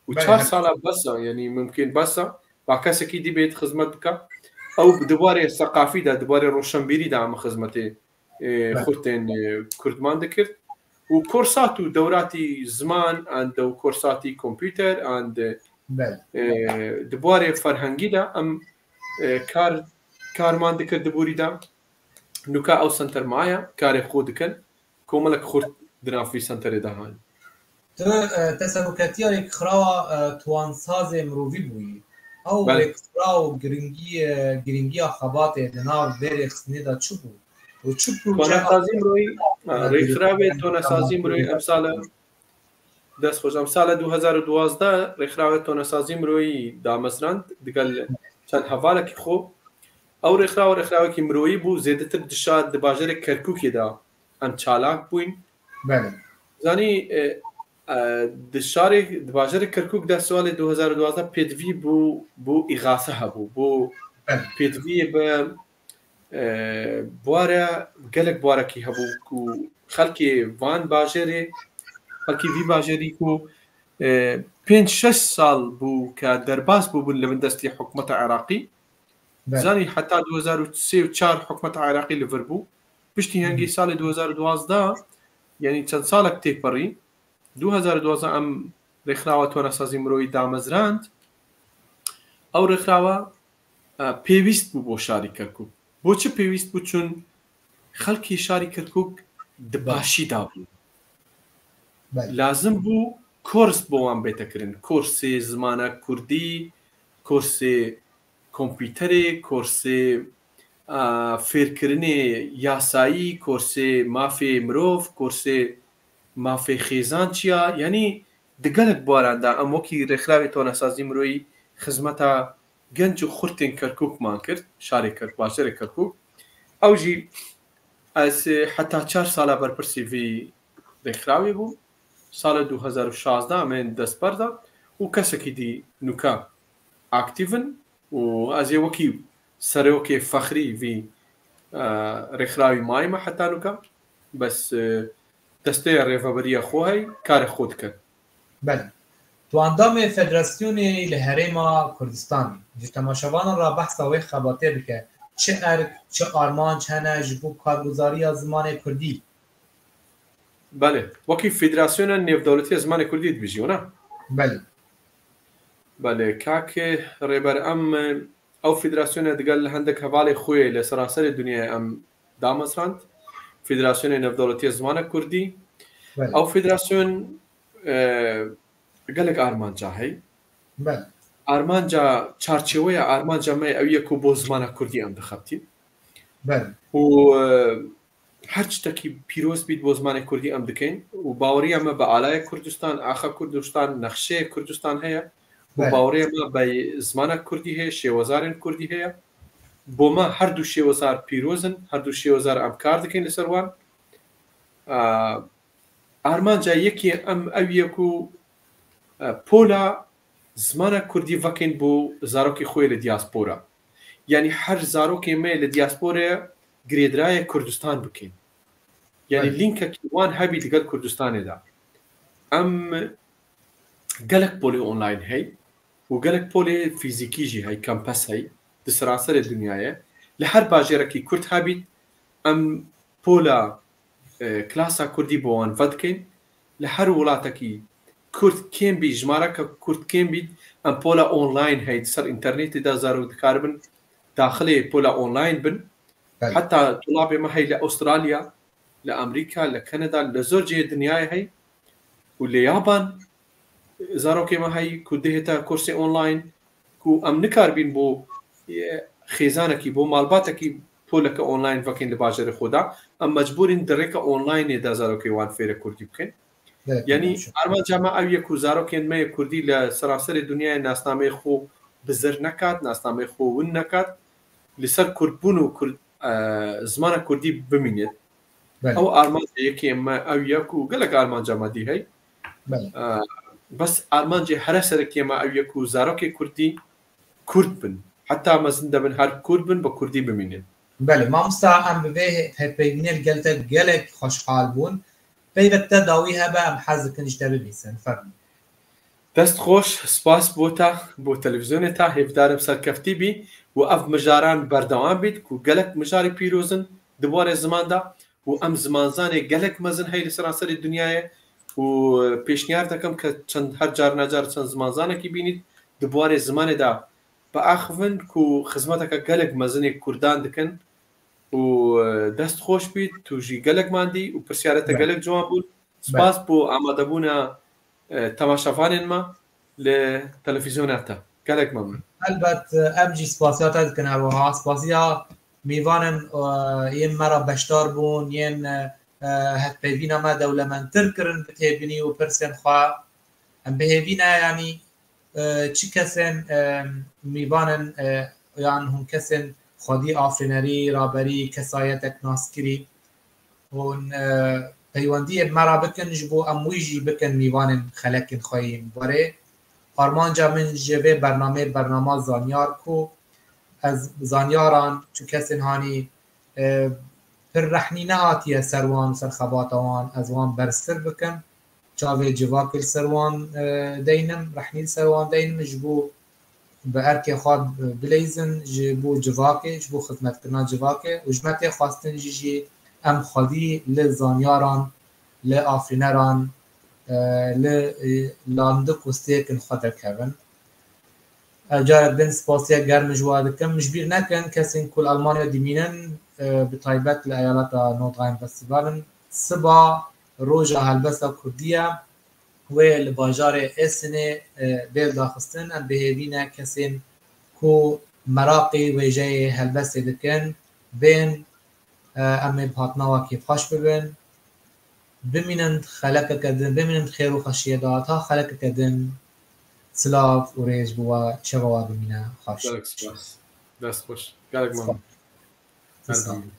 و 4 سالة بس يعني ممكن بس باكسكي دي بيت خدمتك او بدواري ثقافي دا دواري روشنبيري دا ام خدمتي خورتين كردمان دكرت وكورسات ودوراتي زمان عند كورساتي كمبيوتر عند دبواري فرهنگي دا ام كارمان دكر دبوري دا نوكا او سنتر معايا كاري خودكن كوملك خورت دنا في سنتر دا هان تسلوكاتيا خراوا توانساز مروفي بوي او خراو گرینگی خبات دنا برخ ندا چوبو تونسازیم روی ریخراوی تونسازیم روی امسال دست خوش امسال 2012 ریخراوی تونسازیم روی دامسرند دقل چند حواله کی خوب او ریخراوی کی مروی بو زیادتر دشاد دباجر کرکوکی دا ام چالاک بوین بله زانی دشار دباجر کرکوک دا سوال 2012 پیدوی بو اغاثه بو پیدوی به بواره گلک بواره کی هبو کو خلکی وان باجری خلکی وی باجری کو 5-6 سال بوو کە دەرباز بووبوون لە بەندەستی حکوومەتە عێراقی زانی حتا 2003 و 4 حکوومەت عێراقی لەڤەر بوو پشتی هەنگی ساڵی 2012 یعنی چەند ساڵێک تێکپەڕی 2012 ئەم ڕێکخراوە تۆنەسازی مرۆیی دامەزراند ئەو ڕێکخراوە پێویست بوو بۆ شاری کەرکووک بۆچی پێویست بوو چون خەڵکی شاری کەرکووک دباشی دابوو لازم بوو کۆرس بۆوان بێتەکردن کۆرسێ زمانە کوردی کۆرسێ کۆمپیوتەرێ کۆرسێ فێرکردنی یاسایی کۆرسێ مافێ مرۆڤ کۆرسێ مافێ خێزان چییە یعنی دگەلک بواراندا ئەم وەکی ڕێکخراوی تۆنەسازی مرۆیی خزمەتە گەنج و خورتێن کەرکووکمان کرد شارێک کرد باشترێک کەرکووک ئەوژی حتا 4 ساڵە بەرپرسی وی ڕێکخراوی بوو ساڵە 2016 من دەستبەردا و کەسێکی دی نوکە ئاکتیڤن و ئەزێ وەکی سەرۆکێ فەخری وی ڕێکخراوی مایمە حتا نوکە بەس دەستەیە ڕێڤەبەریە خۆ هەی کارە خۆ دکرد بەڵێ تو ئەندامێ فێدراسیۆنی لە هەرێما کوردستانی ji temaşevanan ra behsa wê xebatê bike çi erk çi armanc hene ji bo karguzariya zimanê Kurdî بله وەکی فیدراسیۆنە نێودەوڵەتیە زمانی کوردی دبیژیۆنە بەڵێ بله کاکێ ڕێبەر ئەم ئەو فیدراسیۆنە دەگەل لە هەندێک هەواڵی خۆی لە سەراسەری دنیای ئەم دامەزراند فیدراسیۆنی نێودەوڵەتیە زمانە کوردی ئەو فیدراسیۆن گەلێک ئارمانجا هەی ئارمانجا چارچێوەیە ئارمانجامای ئەو یەک و بۆ زمانە کوردی ئەم دەخەبتی و هەر شتێکی پیرۆز بیت بۆ زمانی کوردی ئەم دکەین و باوەڕی ئەمە بە ئالایە کوردستان ئاخە کوردستان نەخشەیە کوردستان هەیە و باوەڕی ئەمە بە زمانە کوردی هەیە شێوەزارن کوردی هەیە بۆمە هەردوو شێوەزار پیرۆزن هەردوو شێوەزار ئەم کار دەکەین لەسەروان ئارمانجا یەکی ئەم ئەو یەک و پۆلا زمانە کوردی ڤەکەین بۆ زارۆکی خۆی لە دیاسپۆرە یعنی هەر زارۆکێ مێ لە دیاسپۆرەیە گرێدرایە کوردستان بکەین یعنی لینکێکی وان هەبی لەگەڵ کوردستانێدا ئەم گەلک پۆلی ئۆنلاین هەی و گەلک پۆلی فیزیکیژی هەی کەمپەس هەی لە سەراسەری دنیاە لە هەر باژێرەکی کورد هەبیت ئەم پۆلە کلاسا کوردی بۆوان ڤەدکەین لە هەر وڵاتێکی کورد کێم بی ژمارەکە کورد کێم بیت ئەم پۆلە ئۆنلاین هەیت سەر ئینتەرنێتیدا زارۆکار بن داخلێ پۆلە ئۆنلاین بن حتا طلابێ مە هەی لە ئوسترالیا لە ئەمریکا لە کەنەدا لە زۆر جێ دنیای هەی و لە یابان زارۆکێ مە هەی کو دێتە کورسی ئۆنلاین و ئەم نکاربین بۆ خێزانێکی بۆ ماڵباتێکی پۆلەکە ئۆنلاین ڤەکەین لە باژێرە خۆدا ئەم مەجبورین دەڕێکە ئۆنلاینێدا زارۆکەی وان فێرە کوردی بکەین یعنی ئارمانجامە ئەو یەک و زارۆکێن مەیە کوردی لە سەراسەری دنیای ناسنامەی خۆ بزر نەکات ناسنامەی خۆ ون نەکات لەسەر کورتبوون و زمانە کوردی بمینێت ئەو ئارمانجا یەکی ئەمە ئەو یەک و گەلک ئارمانجامەدی هەی بەس ئارمانجێ هەرە سەرەکی ئەمە ئەو یەک و زارۆکی کوردی کورد بن حتا مەزن دەبن هەر کورد بن بە کوردی بمینێت بەڵێ مامۆستا ئەم ببێ هەپەیبینێت گەلتە گەلێک خۆشحاڵ بوون پەیوەتە داوی هەبە ئەم حەزەکەنیش دەبیسن فەرموو دەست خۆش سپاس بۆتە بۆ تەلەڤیزیۆنێ تا هێفدارم سەرکەفتی بی و ئەف مژاران بەردەوام بیت و گەلک مژاری پیرۆزن دوبارە زماندا و ئەم زمانزانێ گەلک مەزن هەی لە سەراسەری دنیاە و پێشنیار دەکەم کە چەند هەر جار نەجار چەند زمانزانێکی بینیت دوبارێ زمانێدا بە ئاخڤن و خزمەتەکە گەلک مەزنێک کوردان دکن و دەست خۆش بیت توژی گەلکماندی و پرسیارەتە گەلک جوان بوون سپاس بۆ ئامادەبوونە تەماشەفانێنمە لە تەلەڤیزیۆناتە گەلک مەمنون ئەلبەت ئەمجی سپاسیاتە دکن هەروەها سپاسیا میوانن یەن مەرە بەشدار بوون یەن هەتپەیبینەمە دەولەمەندتر کردن بتێبینی و پرسێن خوا ئەم بهێبینە ینی چی کەسێن میوانن یان هەم کەسێن خودی ئافرینەری رابەری کەسایەتێک ناسکری هون پەیوەندیە مەرا بکن ji بۆ ئەم ویژی بکن میوانن خەلەکن خۆین وەرێ ئارمانجا من جێبێ بەرنامە زانیار کو ئەز زانیاران چ کەسن هانی پر رەحنی نەهاتیە سەروان سەر خەباتەوان ئەز وان بەرزتر بکەن چاوی جواکل سروان دینم رحمیل سروان دینم جبو به ارک خواد بلیزن جبو جواکه جبو خدمت کرنا جواکه و جمعت خواستن جی ام خادی لزانیاران لآفرینران لانده کسته کن خود کردن جارب بن سپاسیا گرم جواد کم مجبیر نکن کسی کل آلمانیا دیمینن بطایبت لایالات نوتغاین فستیوالن سبا روژا هلبسا کردیه و لباجار اسنه بیل داخستن ام بهیوینه کسی کو مراقی ویجه هلبسه دکن بین ام بحطناوا کیف خوش ببین بمینند خلق کردن بمینند خیر و خشیه داتا خلق کردن سلاف و ریج بوا شبوا بمینه خوش گلک سپاس دست خوش گلک ممنون